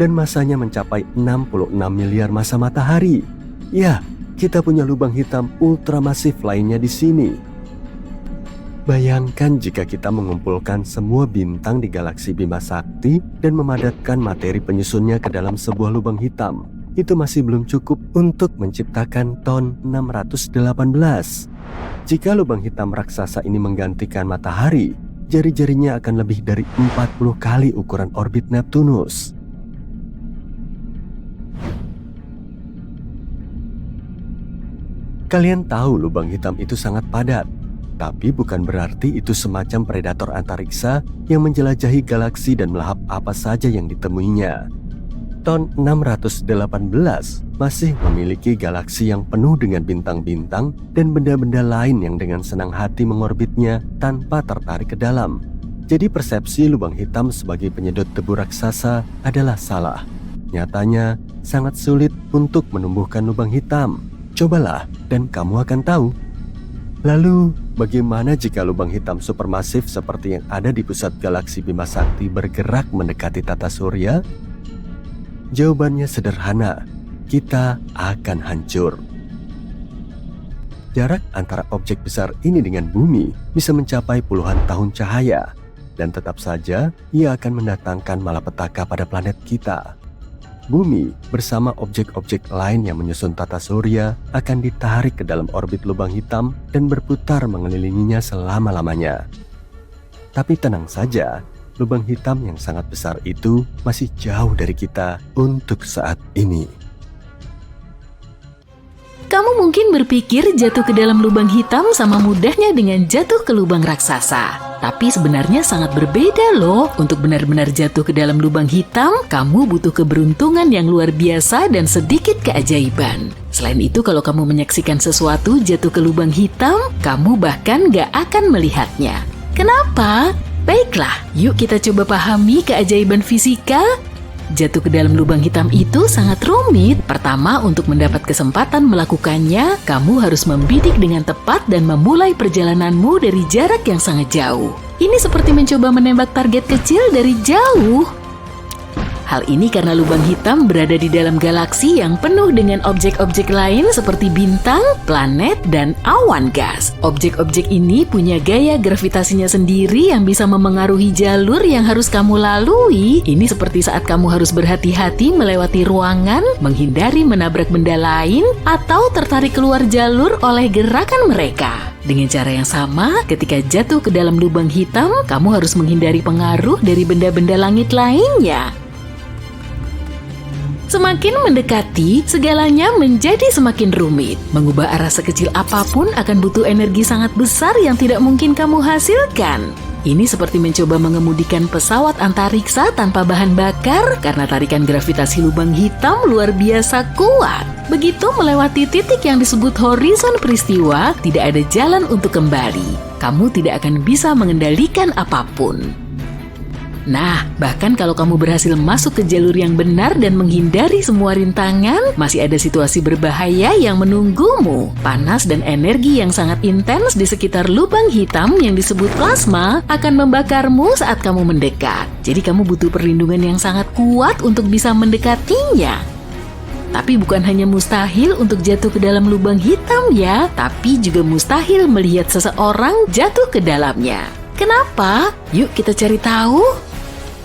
dan masanya mencapai 66 miliar massa matahari. Ya, kita punya lubang hitam ultramasif lainnya di sini. Bayangkan jika kita mengumpulkan semua bintang di galaksi Bima Sakti dan memadatkan materi penyusunnya ke dalam sebuah lubang hitam. Itu masih belum cukup untuk menciptakan TON 618. Jika lubang hitam raksasa ini menggantikan matahari, jari-jarinya akan lebih dari 40 kali ukuran orbit Neptunus. Kalian tahu lubang hitam itu sangat padat, tapi bukan berarti itu semacam predator antariksa yang menjelajahi galaksi dan melahap apa saja yang ditemuinya. TON 618 masih memiliki galaksi yang penuh dengan bintang-bintang dan benda-benda lain yang dengan senang hati mengorbitnya tanpa tertarik ke dalam. Jadi persepsi lubang hitam sebagai penyedot debu raksasa adalah salah. Nyatanya sangat sulit untuk menumbuhkan lubang hitam. Cobalah dan kamu akan tahu. Lalu, bagaimana jika lubang hitam supermasif seperti yang ada di pusat galaksi Bima Sakti bergerak mendekati tata surya? Jawabannya sederhana, kita akan hancur. Jarak antara objek besar ini dengan bumi bisa mencapai puluhan tahun cahaya, dan tetap saja ia akan mendatangkan malapetaka pada planet kita. Bumi bersama objek-objek lain yang menyusun tata surya akan ditarik ke dalam orbit lubang hitam dan berputar mengelilinginya selama-lamanya. Tapi tenang saja, lubang hitam yang sangat besar itu masih jauh dari kita untuk saat ini. Kamu mungkin berpikir jatuh ke dalam lubang hitam sama mudahnya dengan jatuh ke lubang raksasa. Tapi sebenarnya sangat berbeda loh. Untuk benar-benar jatuh ke dalam lubang hitam, kamu butuh keberuntungan yang luar biasa dan sedikit keajaiban. Selain itu, kalau kamu menyaksikan sesuatu jatuh ke lubang hitam, kamu bahkan gak akan melihatnya. Kenapa? Baiklah, yuk kita coba pahami keajaiban fisika. Jatuh ke dalam lubang hitam itu sangat rumit. Pertama, untuk mendapat kesempatan melakukannya, kamu harus membidik dengan tepat dan memulai perjalananmu dari jarak yang sangat jauh. Ini seperti mencoba menembak target kecil dari jauh. Hal ini karena lubang hitam berada di dalam galaksi yang penuh dengan objek-objek lain seperti bintang, planet, dan awan gas. Objek-objek ini punya gaya gravitasinya sendiri yang bisa memengaruhi jalur yang harus kamu lalui. Ini seperti saat kamu harus berhati-hati melewati ruangan, menghindari menabrak benda lain, atau tertarik keluar jalur oleh gerakan mereka. Dengan cara yang sama, ketika jatuh ke dalam lubang hitam, kamu harus menghindari pengaruh dari benda-benda langit lainnya. Semakin mendekati, segalanya menjadi semakin rumit. Mengubah arah sekecil apapun akan butuh energi sangat besar yang tidak mungkin kamu hasilkan. Ini seperti mencoba mengemudikan pesawat antariksa tanpa bahan bakar karena tarikan gravitasi lubang hitam luar biasa kuat. Begitu melewati titik yang disebut horizon peristiwa, tidak ada jalan untuk kembali. Kamu tidak akan bisa mengendalikan apapun. Nah, bahkan kalau kamu berhasil masuk ke jalur yang benar dan menghindari semua rintangan, masih ada situasi berbahaya yang menunggumu. Panas dan energi yang sangat intens di sekitar lubang hitam yang disebut plasma akan membakarmu saat kamu mendekat. Jadi kamu butuh perlindungan yang sangat kuat untuk bisa mendekatinya. Tapi bukan hanya mustahil untuk jatuh ke dalam lubang hitam ya, tapi juga mustahil melihat seseorang jatuh ke dalamnya. Kenapa? Yuk kita cari tahu.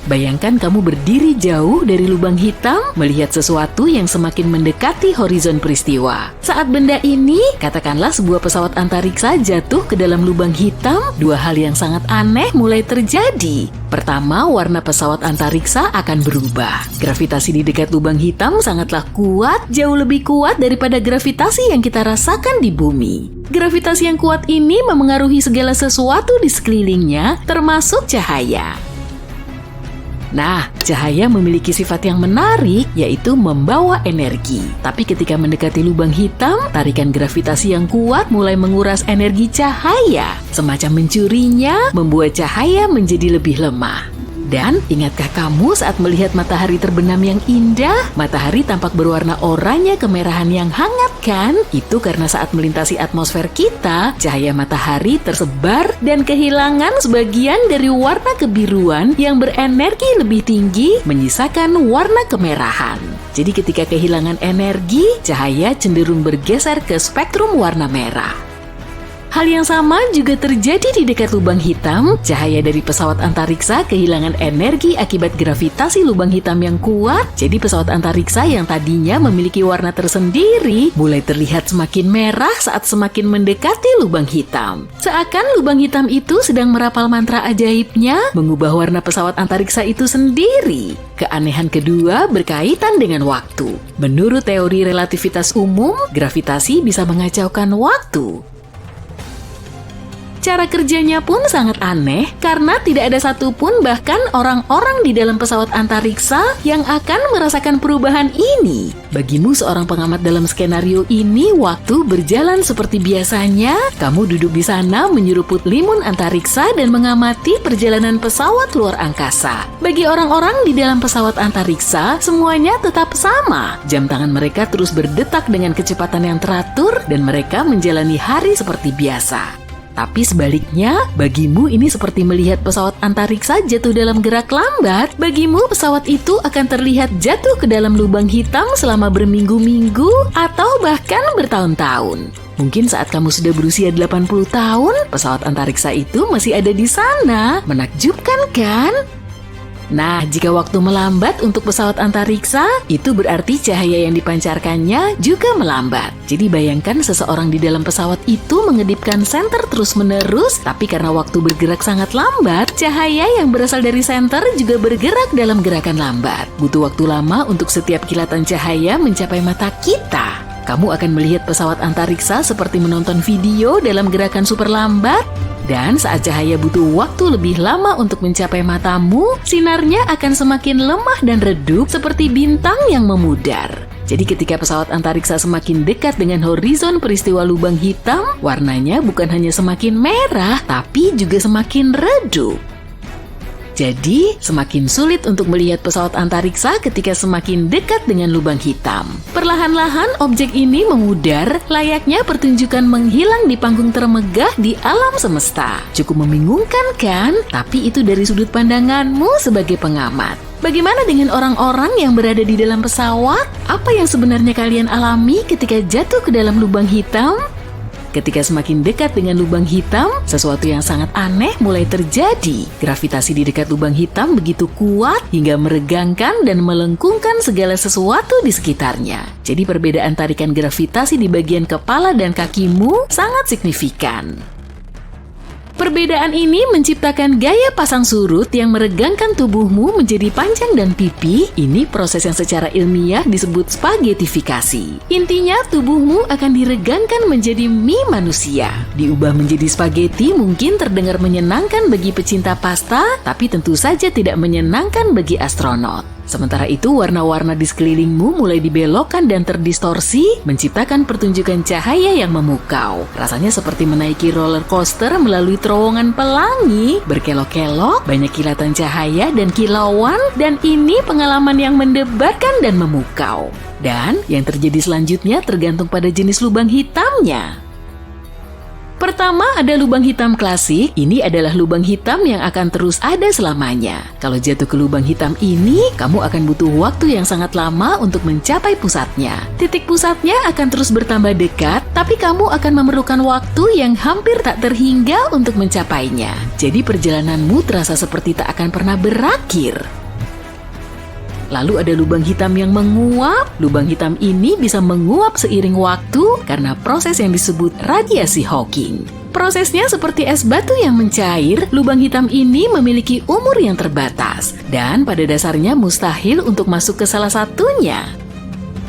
Bayangkan kamu berdiri jauh dari lubang hitam, melihat sesuatu yang semakin mendekati horizon peristiwa. Saat benda ini, katakanlah sebuah pesawat antariksa jatuh ke dalam lubang hitam, dua hal yang sangat aneh mulai terjadi. Pertama, warna pesawat antariksa akan berubah. Gravitasi di dekat lubang hitam sangatlah kuat, jauh lebih kuat daripada gravitasi yang kita rasakan di bumi. Gravitasi yang kuat ini memengaruhi segala sesuatu di sekelilingnya, termasuk cahaya. Nah, cahaya memiliki sifat yang menarik, yaitu membawa energi. Tapi ketika mendekati lubang hitam, tarikan gravitasi yang kuat mulai menguras energi cahaya. Semacam mencurinya, membuat cahaya menjadi lebih lemah. Dan ingatkah kamu saat melihat matahari terbenam yang indah? Matahari tampak berwarna oranye kemerahan yang hangat kan? Itu karena saat melintasi atmosfer kita, cahaya matahari tersebar dan kehilangan sebagian dari warna kebiruan yang berenergi lebih tinggi, menyisakan warna kemerahan. Jadi ketika kehilangan energi, cahaya cenderung bergeser ke spektrum warna merah. Hal yang sama juga terjadi di dekat lubang hitam. Cahaya dari pesawat antariksa kehilangan energi akibat gravitasi lubang hitam yang kuat. Jadi pesawat antariksa yang tadinya memiliki warna tersendiri mulai terlihat semakin merah saat semakin mendekati lubang hitam. Seakan lubang hitam itu sedang merapal mantra ajaibnya, mengubah warna pesawat antariksa itu sendiri. Keanehan kedua berkaitan dengan waktu. Menurut teori relativitas umum, gravitasi bisa mengacaukan waktu. Cara kerjanya pun sangat aneh karena tidak ada satupun bahkan orang-orang di dalam pesawat antariksa yang akan merasakan perubahan ini. Bagimu seorang pengamat dalam skenario ini, waktu berjalan seperti biasanya. Kamu duduk di sana menyeruput limun antariksa dan mengamati perjalanan pesawat luar angkasa. Bagi orang-orang di dalam pesawat antariksa, semuanya tetap sama. Jam tangan mereka terus berdetak dengan kecepatan yang teratur dan mereka menjalani hari seperti biasa. Tapi sebaliknya, bagimu ini seperti melihat pesawat antariksa jatuh dalam gerak lambat. Bagimu pesawat itu akan terlihat jatuh ke dalam lubang hitam selama berminggu-minggu atau bahkan bertahun-tahun. Mungkin saat kamu sudah berusia 80 tahun, pesawat antariksa itu masih ada di sana. Menakjubkan kan? Nah, jika waktu melambat untuk pesawat antariksa, itu berarti cahaya yang dipancarkannya juga melambat. Jadi bayangkan seseorang di dalam pesawat itu mengedipkan senter terus-menerus, tapi karena waktu bergerak sangat lambat, cahaya yang berasal dari senter juga bergerak dalam gerakan lambat. Butuh waktu lama untuk setiap kilatan cahaya mencapai mata kita. Kamu akan melihat pesawat antariksa seperti menonton video dalam gerakan super lambat. Dan saat cahaya butuh waktu lebih lama untuk mencapai matamu, sinarnya akan semakin lemah dan redup seperti bintang yang memudar. Jadi ketika pesawat antariksa semakin dekat dengan horizon peristiwa lubang hitam, warnanya bukan hanya semakin merah, tapi juga semakin redup. Jadi, semakin sulit untuk melihat pesawat antariksa ketika semakin dekat dengan lubang hitam. Perlahan-lahan objek ini memudar, layaknya pertunjukan menghilang di panggung termegah di alam semesta. Cukup membingungkan kan? Tapi itu dari sudut pandanganmu sebagai pengamat. Bagaimana dengan orang-orang yang berada di dalam pesawat? Apa yang sebenarnya kalian alami ketika jatuh ke dalam lubang hitam? Ketika semakin dekat dengan lubang hitam, sesuatu yang sangat aneh mulai terjadi. Gravitasi di dekat lubang hitam begitu kuat hingga meregangkan dan melengkungkan segala sesuatu di sekitarnya. Jadi perbedaan tarikan gravitasi di bagian kepala dan kakimu sangat signifikan. Perbedaan ini menciptakan gaya pasang surut yang meregangkan tubuhmu menjadi panjang dan pipih. Ini proses yang secara ilmiah disebut spagetifikasi. Intinya tubuhmu akan diregangkan menjadi mie manusia. Diubah menjadi spageti mungkin terdengar menyenangkan bagi pecinta pasta, tapi tentu saja tidak menyenangkan bagi astronot. Sementara itu, warna-warna di sekelilingmu mulai dibelokkan dan terdistorsi, menciptakan pertunjukan cahaya yang memukau. Rasanya seperti menaiki roller coaster melalui terowongan pelangi, berkelok-kelok, banyak kilatan cahaya dan kilauan, dan ini pengalaman yang mendebarkan dan memukau. Dan yang terjadi selanjutnya tergantung pada jenis lubang hitamnya. Pertama ada lubang hitam klasik, ini adalah lubang hitam yang akan terus ada selamanya. Kalau jatuh ke lubang hitam ini, kamu akan butuh waktu yang sangat lama untuk mencapai pusatnya. Titik pusatnya akan terus bertambah dekat, tapi kamu akan memerlukan waktu yang hampir tak terhingga untuk mencapainya. Jadi perjalananmu terasa seperti tak akan pernah berakhir. Lalu ada lubang hitam yang menguap. Lubang hitam ini bisa menguap seiring waktu karena proses yang disebut radiasi Hawking. Prosesnya seperti es batu yang mencair, lubang hitam ini memiliki umur yang terbatas dan pada dasarnya mustahil untuk masuk ke salah satunya.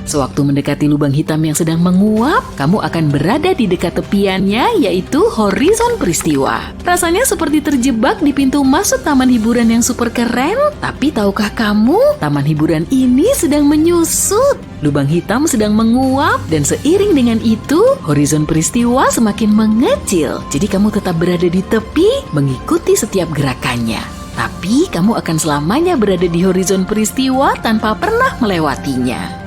Sewaktu mendekati lubang hitam yang sedang menguap, kamu akan berada di dekat tepiannya, yaitu horizon peristiwa. Rasanya seperti terjebak di pintu masuk taman hiburan yang super keren, tapi tahukah kamu, taman hiburan ini sedang menyusut. Lubang hitam sedang menguap, dan seiring dengan itu, horizon peristiwa semakin mengecil. Jadi kamu tetap berada di tepi, mengikuti setiap gerakannya. Tapi kamu akan selamanya berada di horizon peristiwa tanpa pernah melewatinya.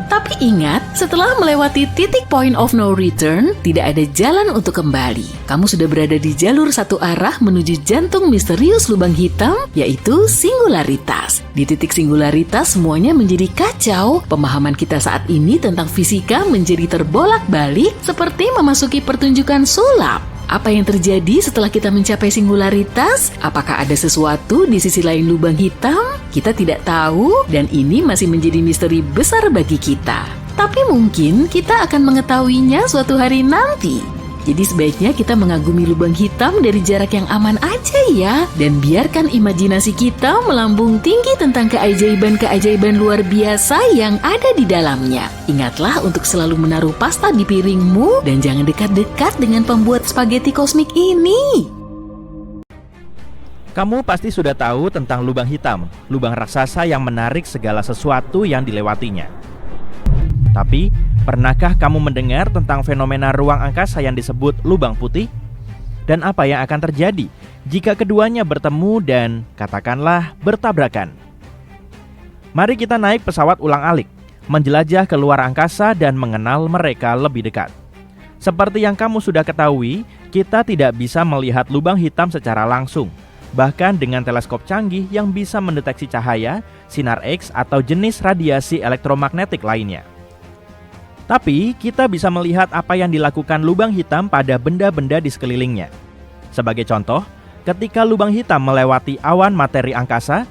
Tapi ingat, setelah melewati titik point of no return, tidak ada jalan untuk kembali. Kamu sudah berada di jalur satu arah menuju jantung misterius lubang hitam, yaitu singularitas. Di titik singularitas semuanya menjadi kacau. Pemahaman kita saat ini tentang fisika menjadi terbolak-balik seperti memasuki pertunjukan sulap. Apa yang terjadi setelah kita mencapai singularitas? Apakah ada sesuatu di sisi lain lubang hitam? Kita tidak tahu dan ini masih menjadi misteri besar bagi kita. Tapi mungkin kita akan mengetahuinya suatu hari nanti. Jadi sebaiknya kita mengagumi lubang hitam dari jarak yang aman aja ya. Dan biarkan imajinasi kita melambung tinggi tentang keajaiban-keajaiban luar biasa yang ada di dalamnya. Ingatlah untuk selalu menaruh pasta di piringmu dan jangan dekat-dekat dengan pembuat spageti kosmik ini. Kamu pasti sudah tahu tentang lubang hitam, lubang raksasa yang menarik segala sesuatu yang dilewatinya. Tapi, pernahkah kamu mendengar tentang fenomena ruang angkasa yang disebut lubang putih? Dan apa yang akan terjadi jika keduanya bertemu dan, katakanlah, bertabrakan? Mari kita naik pesawat ulang-alik, menjelajah ke luar angkasa dan mengenal mereka lebih dekat. Seperti yang kamu sudah ketahui, kita tidak bisa melihat lubang hitam secara langsung, bahkan dengan teleskop canggih yang bisa mendeteksi cahaya, sinar X, atau jenis radiasi elektromagnetik lainnya. Tapi, kita bisa melihat apa yang dilakukan lubang hitam pada benda-benda di sekelilingnya. Sebagai contoh, ketika lubang hitam melewati awan materi angkasa,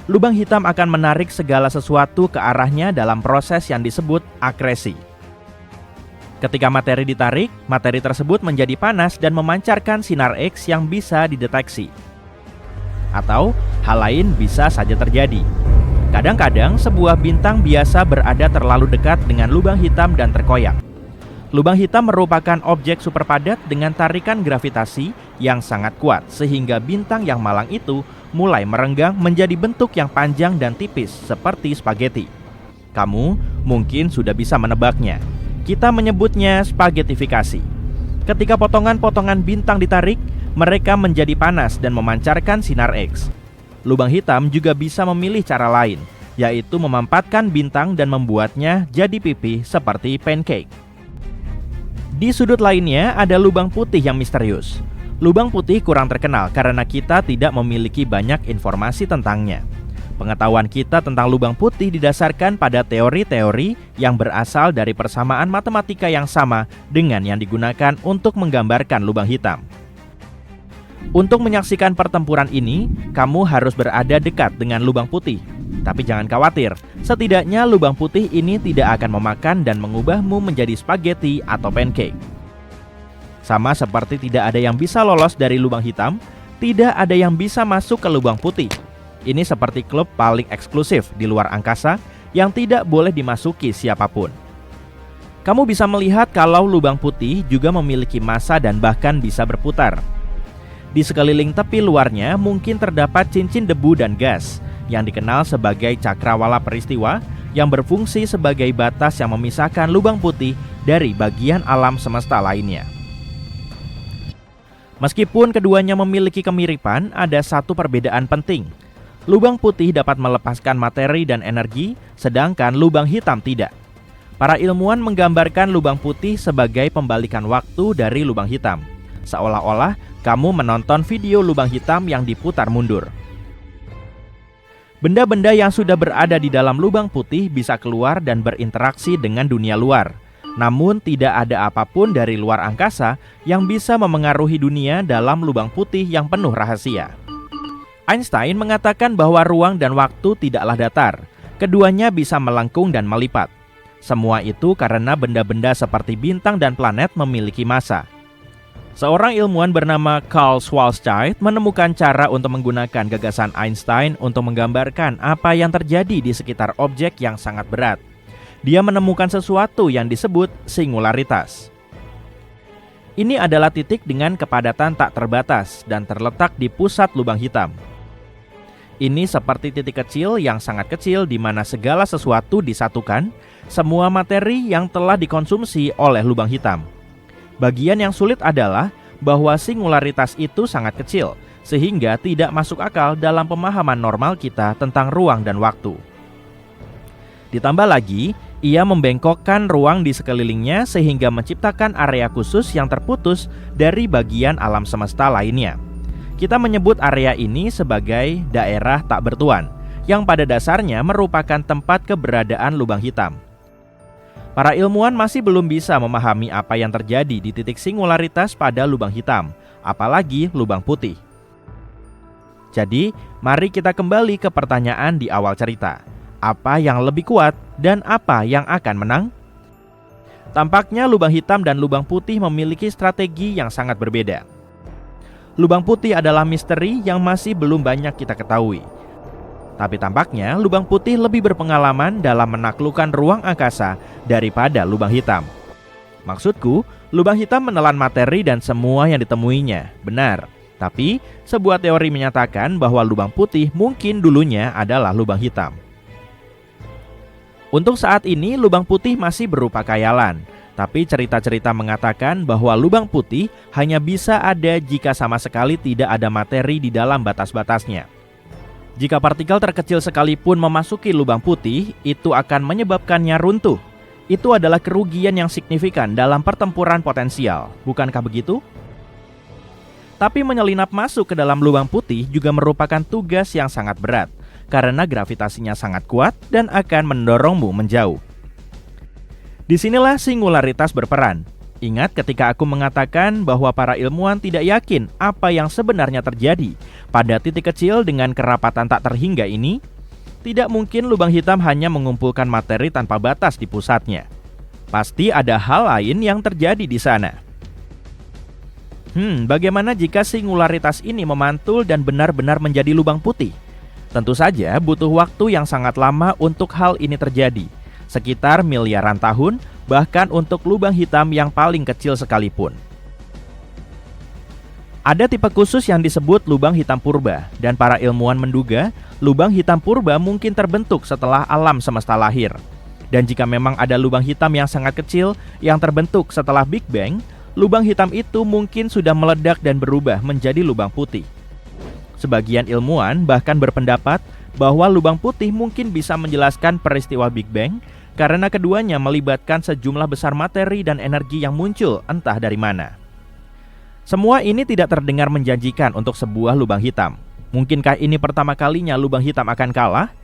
lubang hitam akan menarik segala sesuatu ke arahnya dalam proses yang disebut akresi. Ketika materi ditarik, materi tersebut menjadi panas dan memancarkan sinar X yang bisa dideteksi. Atau hal lain bisa saja terjadi. Kadang-kadang sebuah bintang biasa berada terlalu dekat dengan lubang hitam dan terkoyak. Lubang hitam merupakan objek super padat dengan tarikan gravitasi yang sangat kuat, sehingga bintang yang malang itu mulai merenggang menjadi bentuk yang panjang dan tipis seperti spaghetti. Kamu mungkin sudah bisa menebaknya. Kita menyebutnya spaghettifikasi. Ketika potongan-potongan bintang ditarik, mereka menjadi panas dan memancarkan sinar X. Lubang hitam juga bisa memilih cara lain, yaitu memampatkan bintang dan membuatnya jadi pipih seperti pancake. Di sudut lainnya ada lubang putih yang misterius. Lubang putih kurang terkenal karena kita tidak memiliki banyak informasi tentangnya. Pengetahuan kita tentang lubang putih didasarkan pada teori-teori yang berasal dari persamaan matematika yang sama dengan yang digunakan untuk menggambarkan lubang hitam. Untuk menyaksikan pertempuran ini, kamu harus berada dekat dengan lubang putih. Tapi jangan khawatir, setidaknya lubang putih ini tidak akan memakan dan mengubahmu menjadi spaghetti atau pancake. Sama seperti tidak ada yang bisa lolos dari lubang hitam, tidak ada yang bisa masuk ke lubang putih. Ini seperti klub paling eksklusif di luar angkasa yang tidak boleh dimasuki siapapun. Kamu bisa melihat kalau lubang putih juga memiliki massa dan bahkan bisa berputar. Di sekeliling tepi luarnya mungkin terdapat cincin debu dan gas yang dikenal sebagai cakrawala peristiwa yang berfungsi sebagai batas yang memisahkan lubang putih dari bagian alam semesta lainnya. Meskipun keduanya memiliki kemiripan, ada satu perbedaan penting. Lubang putih dapat melepaskan materi dan energi, sedangkan lubang hitam tidak. Para ilmuwan menggambarkan lubang putih sebagai pembalikan waktu dari lubang hitam. Seolah-olah kamu menonton video lubang hitam yang diputar mundur. Benda-benda yang sudah berada di dalam lubang putih bisa keluar dan berinteraksi dengan dunia luar. Namun tidak ada apapun dari luar angkasa yang bisa memengaruhi dunia dalam lubang putih yang penuh rahasia. Einstein mengatakan bahwa ruang dan waktu tidaklah datar. Keduanya bisa melengkung dan melipat. Semua itu karena benda-benda seperti bintang dan planet memiliki massa. Seorang ilmuwan bernama Carl Schwarzschild menemukan cara untuk menggunakan gagasan Einstein untuk menggambarkan apa yang terjadi di sekitar objek yang sangat berat. Dia menemukan sesuatu yang disebut singularitas. Ini adalah titik dengan kepadatan tak terbatas dan terletak di pusat lubang hitam. Ini seperti titik kecil yang sangat kecil di mana segala sesuatu disatukan, semua materi yang telah dikonsumsi oleh lubang hitam. Bagian yang sulit adalah bahwa singularitas itu sangat kecil, sehingga tidak masuk akal dalam pemahaman normal kita tentang ruang dan waktu. Ditambah lagi, ia membengkokkan ruang di sekelilingnya sehingga menciptakan area khusus yang terputus dari bagian alam semesta lainnya. Kita menyebut area ini sebagai daerah tak bertuan, yang pada dasarnya merupakan tempat keberadaan lubang hitam. Para ilmuwan masih belum bisa memahami apa yang terjadi di titik singularitas pada lubang hitam, apalagi lubang putih. Jadi, mari kita kembali ke pertanyaan di awal cerita. Apa yang lebih kuat dan apa yang akan menang? Tampaknya lubang hitam dan lubang putih memiliki strategi yang sangat berbeda. Lubang putih adalah misteri yang masih belum banyak kita ketahui. Tapi tampaknya lubang putih lebih berpengalaman dalam menaklukkan ruang angkasa daripada lubang hitam. Maksudku, lubang hitam menelan materi dan semua yang ditemuinya, benar. Tapi, sebuah teori menyatakan bahwa lubang putih mungkin dulunya adalah lubang hitam. Untuk saat ini, lubang putih masih berupa khayalan. Tapi cerita-cerita mengatakan bahwa lubang putih hanya bisa ada jika sama sekali tidak ada materi di dalam batas-batasnya. Jika partikel terkecil sekalipun memasuki lubang putih, itu akan menyebabkannya runtuh. Itu adalah kerugian yang signifikan dalam pertempuran potensial, bukankah begitu? Tapi menyelinap masuk ke dalam lubang putih juga merupakan tugas yang sangat berat, karena gravitasinya sangat kuat dan akan mendorongmu menjauh. Disinilah singularitas berperan. Ingat ketika aku mengatakan bahwa para ilmuwan tidak yakin apa yang sebenarnya terjadi pada titik kecil dengan kerapatan tak terhingga ini? Tidak mungkin lubang hitam hanya mengumpulkan materi tanpa batas di pusatnya. Pasti ada hal lain yang terjadi di sana. Bagaimana jika singularitas ini memantul dan benar-benar menjadi lubang putih? Tentu saja butuh waktu yang sangat lama untuk hal ini terjadi, sekitar miliaran tahun, bahkan untuk lubang hitam yang paling kecil sekalipun. Ada tipe khusus yang disebut lubang hitam purba, dan para ilmuwan menduga lubang hitam purba mungkin terbentuk setelah alam semesta lahir. Dan jika memang ada lubang hitam yang sangat kecil yang terbentuk setelah Big Bang, lubang hitam itu mungkin sudah meledak dan berubah menjadi lubang putih. Sebagian ilmuwan bahkan berpendapat bahwa lubang putih mungkin bisa menjelaskan peristiwa Big Bang karena keduanya melibatkan sejumlah besar materi dan energi yang muncul entah dari mana. Semua ini tidak terdengar menjanjikan untuk sebuah lubang hitam. Mungkinkah ini pertama kalinya lubang hitam akan kalah?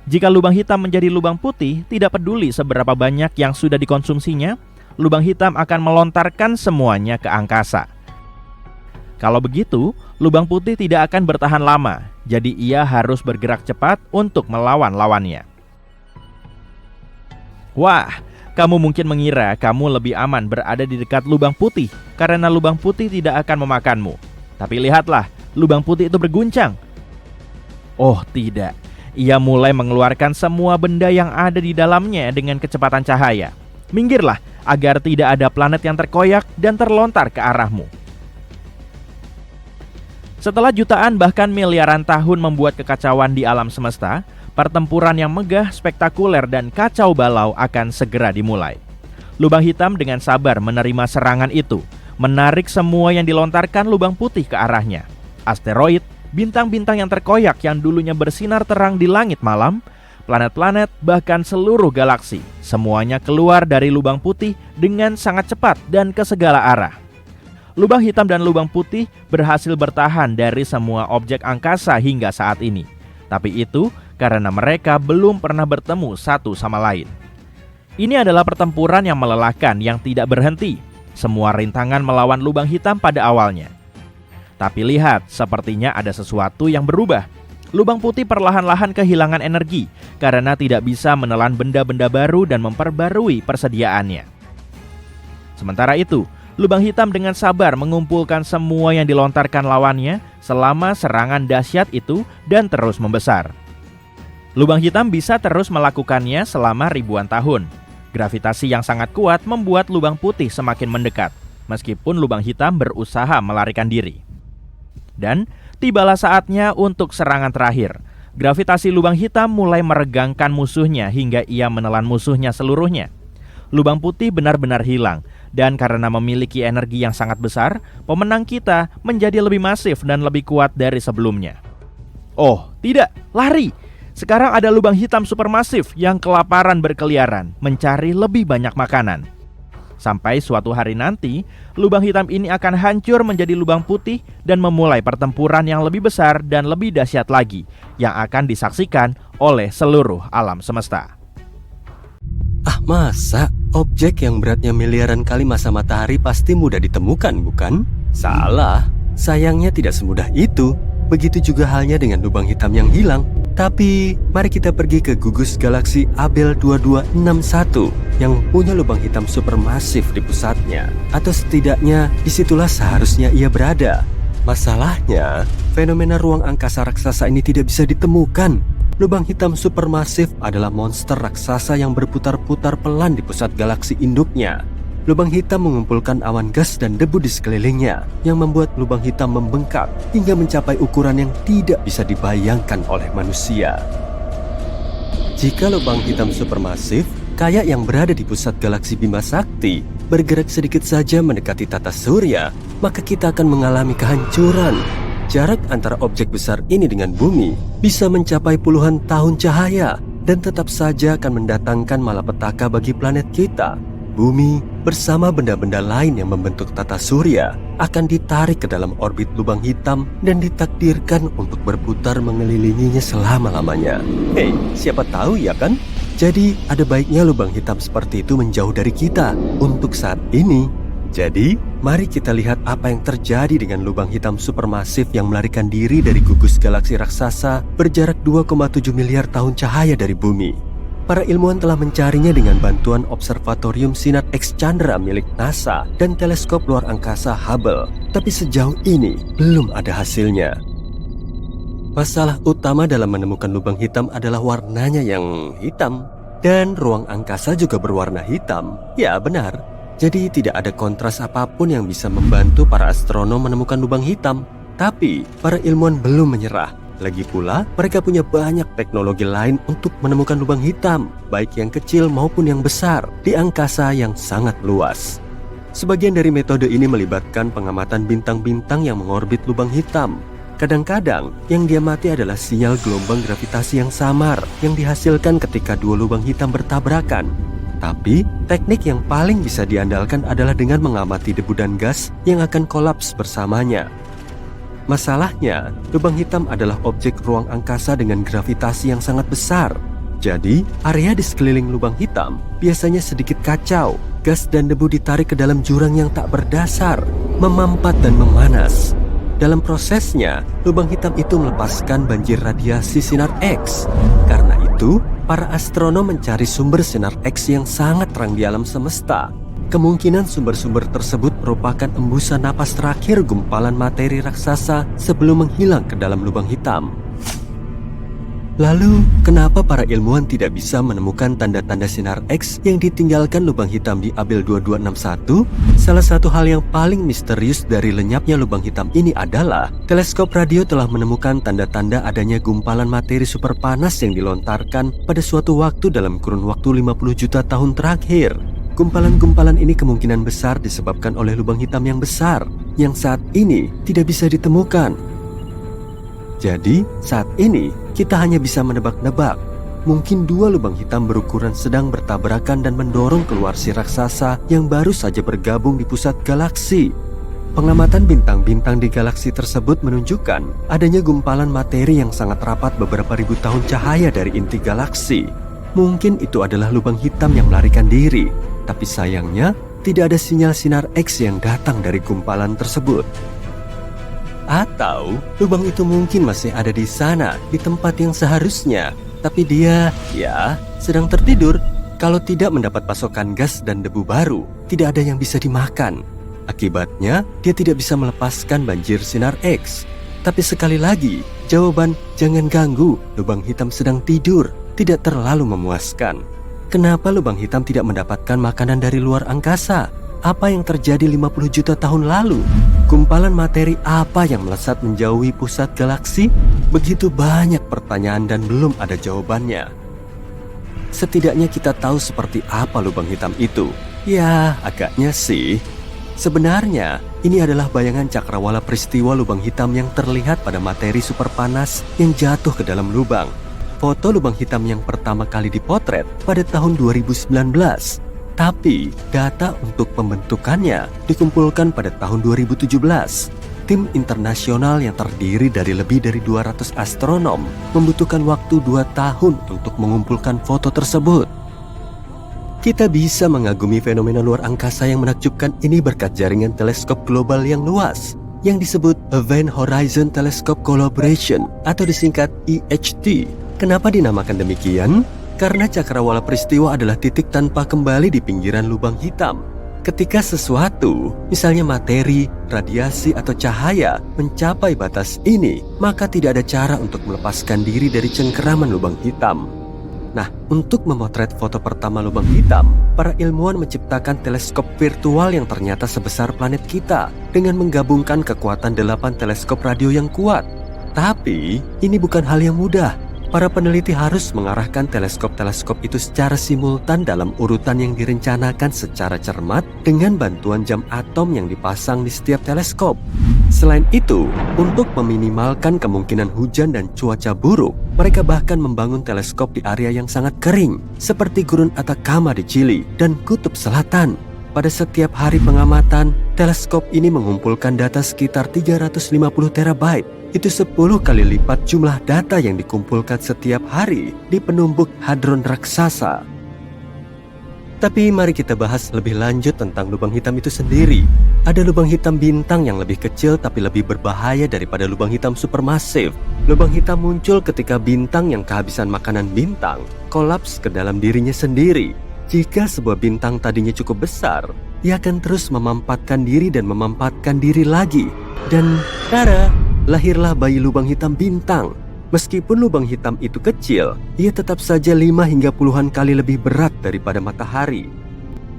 Jika lubang hitam menjadi lubang putih, tidak peduli seberapa banyak yang sudah dikonsumsinya, lubang hitam akan melontarkan semuanya ke angkasa. Kalau begitu, lubang putih tidak akan bertahan lama, jadi ia harus bergerak cepat untuk melawan lawannya. Wah, kamu mungkin mengira kamu lebih aman berada di dekat lubang putih karena lubang putih tidak akan memakanmu. Tapi lihatlah, lubang putih itu berguncang. Oh tidak, ia mulai mengeluarkan semua benda yang ada di dalamnya dengan kecepatan cahaya. Minggirlah agar tidak ada planet yang terkoyak dan terlontar ke arahmu. Setelah jutaan bahkan miliaran tahun membuat kekacauan di alam semesta, pertempuran yang megah, spektakuler, dan kacau balau akan segera dimulai. Lubang hitam dengan sabar menerima serangan itu, menarik semua yang dilontarkan lubang putih ke arahnya. Asteroid, bintang-bintang yang terkoyak yang dulunya bersinar terang di langit malam, planet-planet, bahkan seluruh galaksi, semuanya keluar dari lubang putih dengan sangat cepat dan ke segala arah. Lubang hitam dan lubang putih berhasil bertahan dari semua objek angkasa hingga saat ini. Tapi itu karena mereka belum pernah bertemu satu sama lain. Ini adalah pertempuran yang melelahkan yang tidak berhenti. Semua rintangan melawan lubang hitam pada awalnya. Tapi lihat, sepertinya ada sesuatu yang berubah. Lubang putih perlahan-lahan kehilangan energi karena tidak bisa menelan benda-benda baru dan memperbarui persediaannya. Sementara itu, lubang hitam dengan sabar mengumpulkan semua yang dilontarkan lawannya selama serangan dahsyat itu dan terus membesar. Lubang hitam bisa terus melakukannya selama ribuan tahun. Gravitasi yang sangat kuat membuat lubang putih semakin mendekat, meskipun lubang hitam berusaha melarikan diri. Dan tibalah saatnya untuk serangan terakhir. Gravitasi lubang hitam mulai meregangkan musuhnya hingga ia menelan musuhnya seluruhnya. Lubang putih benar-benar hilang, dan karena memiliki energi yang sangat besar, pemenang kita menjadi lebih masif dan lebih kuat dari sebelumnya. Oh, tidak, lari! Sekarang ada lubang hitam supermasif yang kelaparan berkeliaran, mencari lebih banyak makanan. Sampai suatu hari nanti, lubang hitam ini akan hancur menjadi lubang putih dan memulai pertempuran yang lebih besar dan lebih dahsyat lagi yang akan disaksikan oleh seluruh alam semesta. Ah, masa? Objek yang beratnya miliaran kali massa matahari pasti mudah ditemukan, bukan? Salah. Sayangnya tidak semudah itu. Begitu juga halnya dengan lubang hitam yang hilang. Tapi, mari kita pergi ke gugus galaksi Abell 2261 yang punya lubang hitam supermasif di pusatnya. Atau setidaknya, disitulah seharusnya ia berada. Masalahnya, fenomena ruang angkasa raksasa ini tidak bisa ditemukan. Lubang hitam supermasif adalah monster raksasa yang berputar-putar pelan di pusat galaksi induknya. Lubang hitam mengumpulkan awan gas dan debu di sekelilingnya yang membuat lubang hitam membengkak hingga mencapai ukuran yang tidak bisa dibayangkan oleh manusia. Jika lubang hitam supermasif, kayak yang berada di pusat galaksi Bima Sakti, bergerak sedikit saja mendekati tata surya, maka kita akan mengalami kehancuran. Jarak antara objek besar ini dengan bumi bisa mencapai puluhan tahun cahaya dan tetap saja akan mendatangkan malapetaka bagi planet kita. Bumi bersama benda-benda lain yang membentuk tata surya akan ditarik ke dalam orbit lubang hitam dan ditakdirkan untuk berputar mengelilinginya selama-lamanya. Hei, siapa tahu ya kan? Jadi ada baiknya lubang hitam seperti itu menjauh dari kita untuk saat ini. Jadi, mari kita lihat apa yang terjadi dengan lubang hitam supermasif yang melarikan diri dari gugus galaksi raksasa berjarak 2,7 miliar tahun cahaya dari bumi. Para ilmuwan telah mencarinya dengan bantuan Observatorium Sinar X Chandra milik NASA dan teleskop luar angkasa Hubble, tapi sejauh ini belum ada hasilnya. Masalah utama dalam menemukan lubang hitam adalah warnanya yang hitam, dan ruang angkasa juga berwarna hitam. Ya, benar. Jadi tidak ada kontras apapun yang bisa membantu para astronom menemukan lubang hitam. Tapi para ilmuwan belum menyerah. Lagi pula mereka punya banyak teknologi lain untuk menemukan lubang hitam, baik yang kecil maupun yang besar, di angkasa yang sangat luas. Sebagian dari metode ini melibatkan pengamatan bintang-bintang yang mengorbit lubang hitam. Kadang-kadang yang diamati adalah sinyal gelombang gravitasi yang samar yang dihasilkan ketika dua lubang hitam bertabrakan. Tapi, teknik yang paling bisa diandalkan adalah dengan mengamati debu dan gas yang akan kolaps bersamanya. Masalahnya, lubang hitam adalah objek ruang angkasa dengan gravitasi yang sangat besar. Jadi, area di sekeliling lubang hitam biasanya sedikit kacau. Gas dan debu ditarik ke dalam jurang yang tak berdasar, memampat dan memanas. Dalam prosesnya, lubang hitam itu melepaskan banjir radiasi sinar X. Karena itu, para astronom mencari sumber sinar X yang sangat terang di alam semesta. Kemungkinan sumber-sumber tersebut merupakan embusan napas terakhir gumpalan materi raksasa sebelum menghilang ke dalam lubang hitam. Lalu, kenapa para ilmuwan tidak bisa menemukan tanda-tanda sinar X yang ditinggalkan lubang hitam di Abell 2261? Salah satu hal yang paling misterius dari lenyapnya lubang hitam ini adalah teleskop radio telah menemukan tanda-tanda adanya gumpalan materi super panas yang dilontarkan pada suatu waktu dalam kurun waktu 50 juta tahun terakhir. Gumpalan-gumpalan ini kemungkinan besar disebabkan oleh lubang hitam yang besar, yang saat ini tidak bisa ditemukan. Jadi, saat ini kita hanya bisa menebak-nebak. Mungkin dua lubang hitam berukuran sedang bertabrakan dan mendorong keluar si raksasa yang baru saja bergabung di pusat galaksi. Pengamatan bintang-bintang di galaksi tersebut menunjukkan adanya gumpalan materi yang sangat rapat beberapa ribu tahun cahaya dari inti galaksi. Mungkin itu adalah lubang hitam yang melarikan diri, tapi sayangnya tidak ada sinyal sinar X yang datang dari gumpalan tersebut. Atau lubang itu mungkin masih ada di sana, di tempat yang seharusnya, tapi dia, sedang tertidur. Kalau tidak mendapat pasokan gas dan debu baru, tidak ada yang bisa dimakan. Akibatnya, dia tidak bisa melepaskan banjir sinar X. Tapi sekali lagi, jawaban jangan ganggu, lubang hitam sedang tidur, tidak terlalu memuaskan. Kenapa lubang hitam tidak mendapatkan makanan dari luar angkasa? Apa yang terjadi 50 juta tahun lalu? Gumpalan materi apa yang melesat menjauhi pusat galaksi? Begitu banyak pertanyaan dan belum ada jawabannya. Setidaknya kita tahu seperti apa lubang hitam itu. Ya, agaknya sih. Sebenarnya, ini adalah bayangan cakrawala peristiwa lubang hitam yang terlihat pada materi super panas yang jatuh ke dalam lubang. Foto lubang hitam yang pertama kali dipotret pada tahun 2019. Tapi, data untuk pembentukannya dikumpulkan pada tahun 2017. Tim internasional yang terdiri dari lebih dari 200 astronom membutuhkan waktu 2 tahun untuk mengumpulkan foto tersebut. Kita bisa mengagumi fenomena luar angkasa yang menakjubkan ini berkat jaringan teleskop global yang luas, yang disebut Event Horizon Telescope Collaboration atau disingkat EHT. Kenapa dinamakan demikian? Karena cakrawala peristiwa adalah titik tanpa kembali di pinggiran lubang hitam. Ketika sesuatu, misalnya materi, radiasi, atau cahaya, mencapai batas ini, maka tidak ada cara untuk melepaskan diri dari cengkeraman lubang hitam. Nah, untuk memotret foto pertama lubang hitam, para ilmuwan menciptakan teleskop virtual yang ternyata sebesar planet kita dengan menggabungkan kekuatan 8 teleskop radio yang kuat. Tapi, ini bukan hal yang mudah. Para peneliti harus mengarahkan teleskop-teleskop itu secara simultan dalam urutan yang direncanakan secara cermat dengan bantuan jam atom yang dipasang di setiap teleskop. Selain itu, untuk meminimalkan kemungkinan hujan dan cuaca buruk, mereka bahkan membangun teleskop di area yang sangat kering, seperti Gurun Atacama di Chili dan Kutub Selatan. Pada setiap hari pengamatan, teleskop ini mengumpulkan data sekitar 350 terabyte. Itu 10 kali lipat jumlah data yang dikumpulkan setiap hari di penumbuk hadron raksasa. Tapi mari kita bahas lebih lanjut tentang lubang hitam itu sendiri. Ada lubang hitam bintang yang lebih kecil tapi lebih berbahaya daripada lubang hitam supermasif. Lubang hitam muncul ketika bintang yang kehabisan makanan bintang kolaps ke dalam dirinya sendiri. Jika sebuah bintang tadinya cukup besar, ia akan terus memampatkan diri dan memampatkan diri lagi. Dan tada, lahirlah bayi lubang hitam bintang. Meskipun lubang hitam itu kecil, ia tetap saja 5 hingga puluhan kali lebih berat daripada matahari.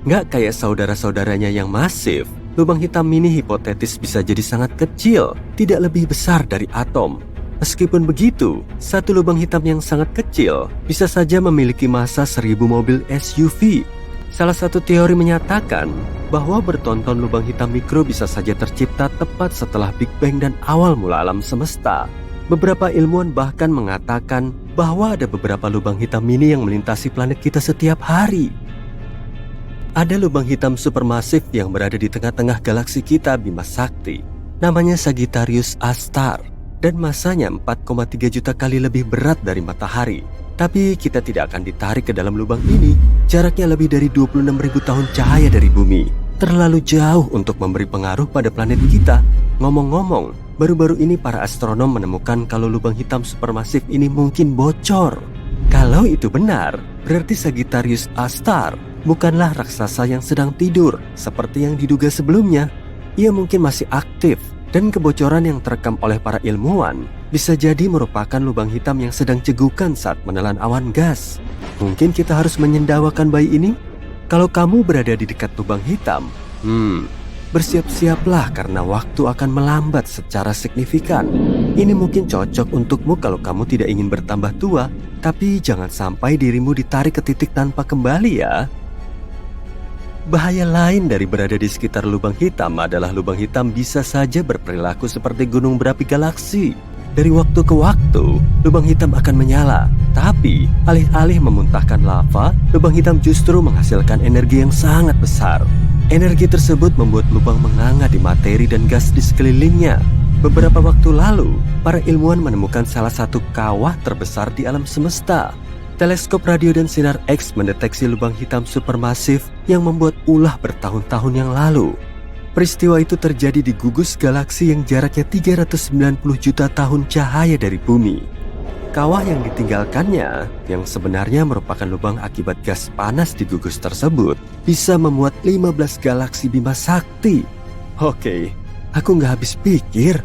Nggak kayak saudara-saudaranya yang masif, lubang hitam mini hipotetis bisa jadi sangat kecil, tidak lebih besar dari atom. Meskipun begitu, satu lubang hitam yang sangat kecil bisa saja memiliki massa 1000 mobil SUV. Salah satu teori menyatakan bahwa bertonton lubang hitam mikro bisa saja tercipta tepat setelah Big Bang dan awal mula alam semesta. Beberapa ilmuwan bahkan mengatakan bahwa ada beberapa lubang hitam mini yang melintasi planet kita setiap hari. Ada lubang hitam supermasif yang berada di tengah-tengah galaksi kita Bima Sakti. Namanya Sagittarius A-star dan massanya 4,3 juta kali lebih berat dari matahari. Tapi kita tidak akan ditarik ke dalam lubang ini. Jaraknya lebih dari 26.000 tahun cahaya dari bumi. Terlalu jauh untuk memberi pengaruh pada planet kita. Ngomong-ngomong, baru-baru ini para astronom menemukan kalau lubang hitam supermasif ini mungkin bocor. Kalau itu benar, berarti Sagittarius A-star bukanlah raksasa yang sedang tidur seperti yang diduga sebelumnya. Ia mungkin masih aktif, dan kebocoran yang terekam oleh para ilmuwan bisa jadi merupakan lubang hitam yang sedang cegukan saat menelan awan gas. Mungkin kita harus menyendawakan bayi ini? Kalau kamu berada di dekat lubang hitam, bersiap-siaplah karena waktu akan melambat secara signifikan. Ini mungkin cocok untukmu kalau kamu tidak ingin bertambah tua, tapi jangan sampai dirimu ditarik ke titik tanpa kembali ya. Bahaya lain dari berada di sekitar lubang hitam adalah lubang hitam bisa saja berperilaku seperti gunung berapi galaksi. Dari waktu ke waktu, lubang hitam akan menyala. Tapi, alih-alih memuntahkan lava, lubang hitam justru menghasilkan energi yang sangat besar. Energi tersebut membuat lubang menganga di materi dan gas di sekelilingnya. Beberapa waktu lalu, para ilmuwan menemukan salah satu kawah terbesar di alam semesta. Teleskop radio dan sinar X mendeteksi lubang hitam supermasif yang membuat ulah bertahun-tahun yang lalu. Peristiwa itu terjadi di gugus galaksi yang jaraknya 390 juta tahun cahaya dari bumi. Kawah yang ditinggalkannya, yang sebenarnya merupakan lubang akibat gas panas di gugus tersebut, bisa memuat 15 galaksi Bima Sakti. Oke, aku nggak habis pikir.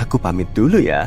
Aku pamit dulu ya.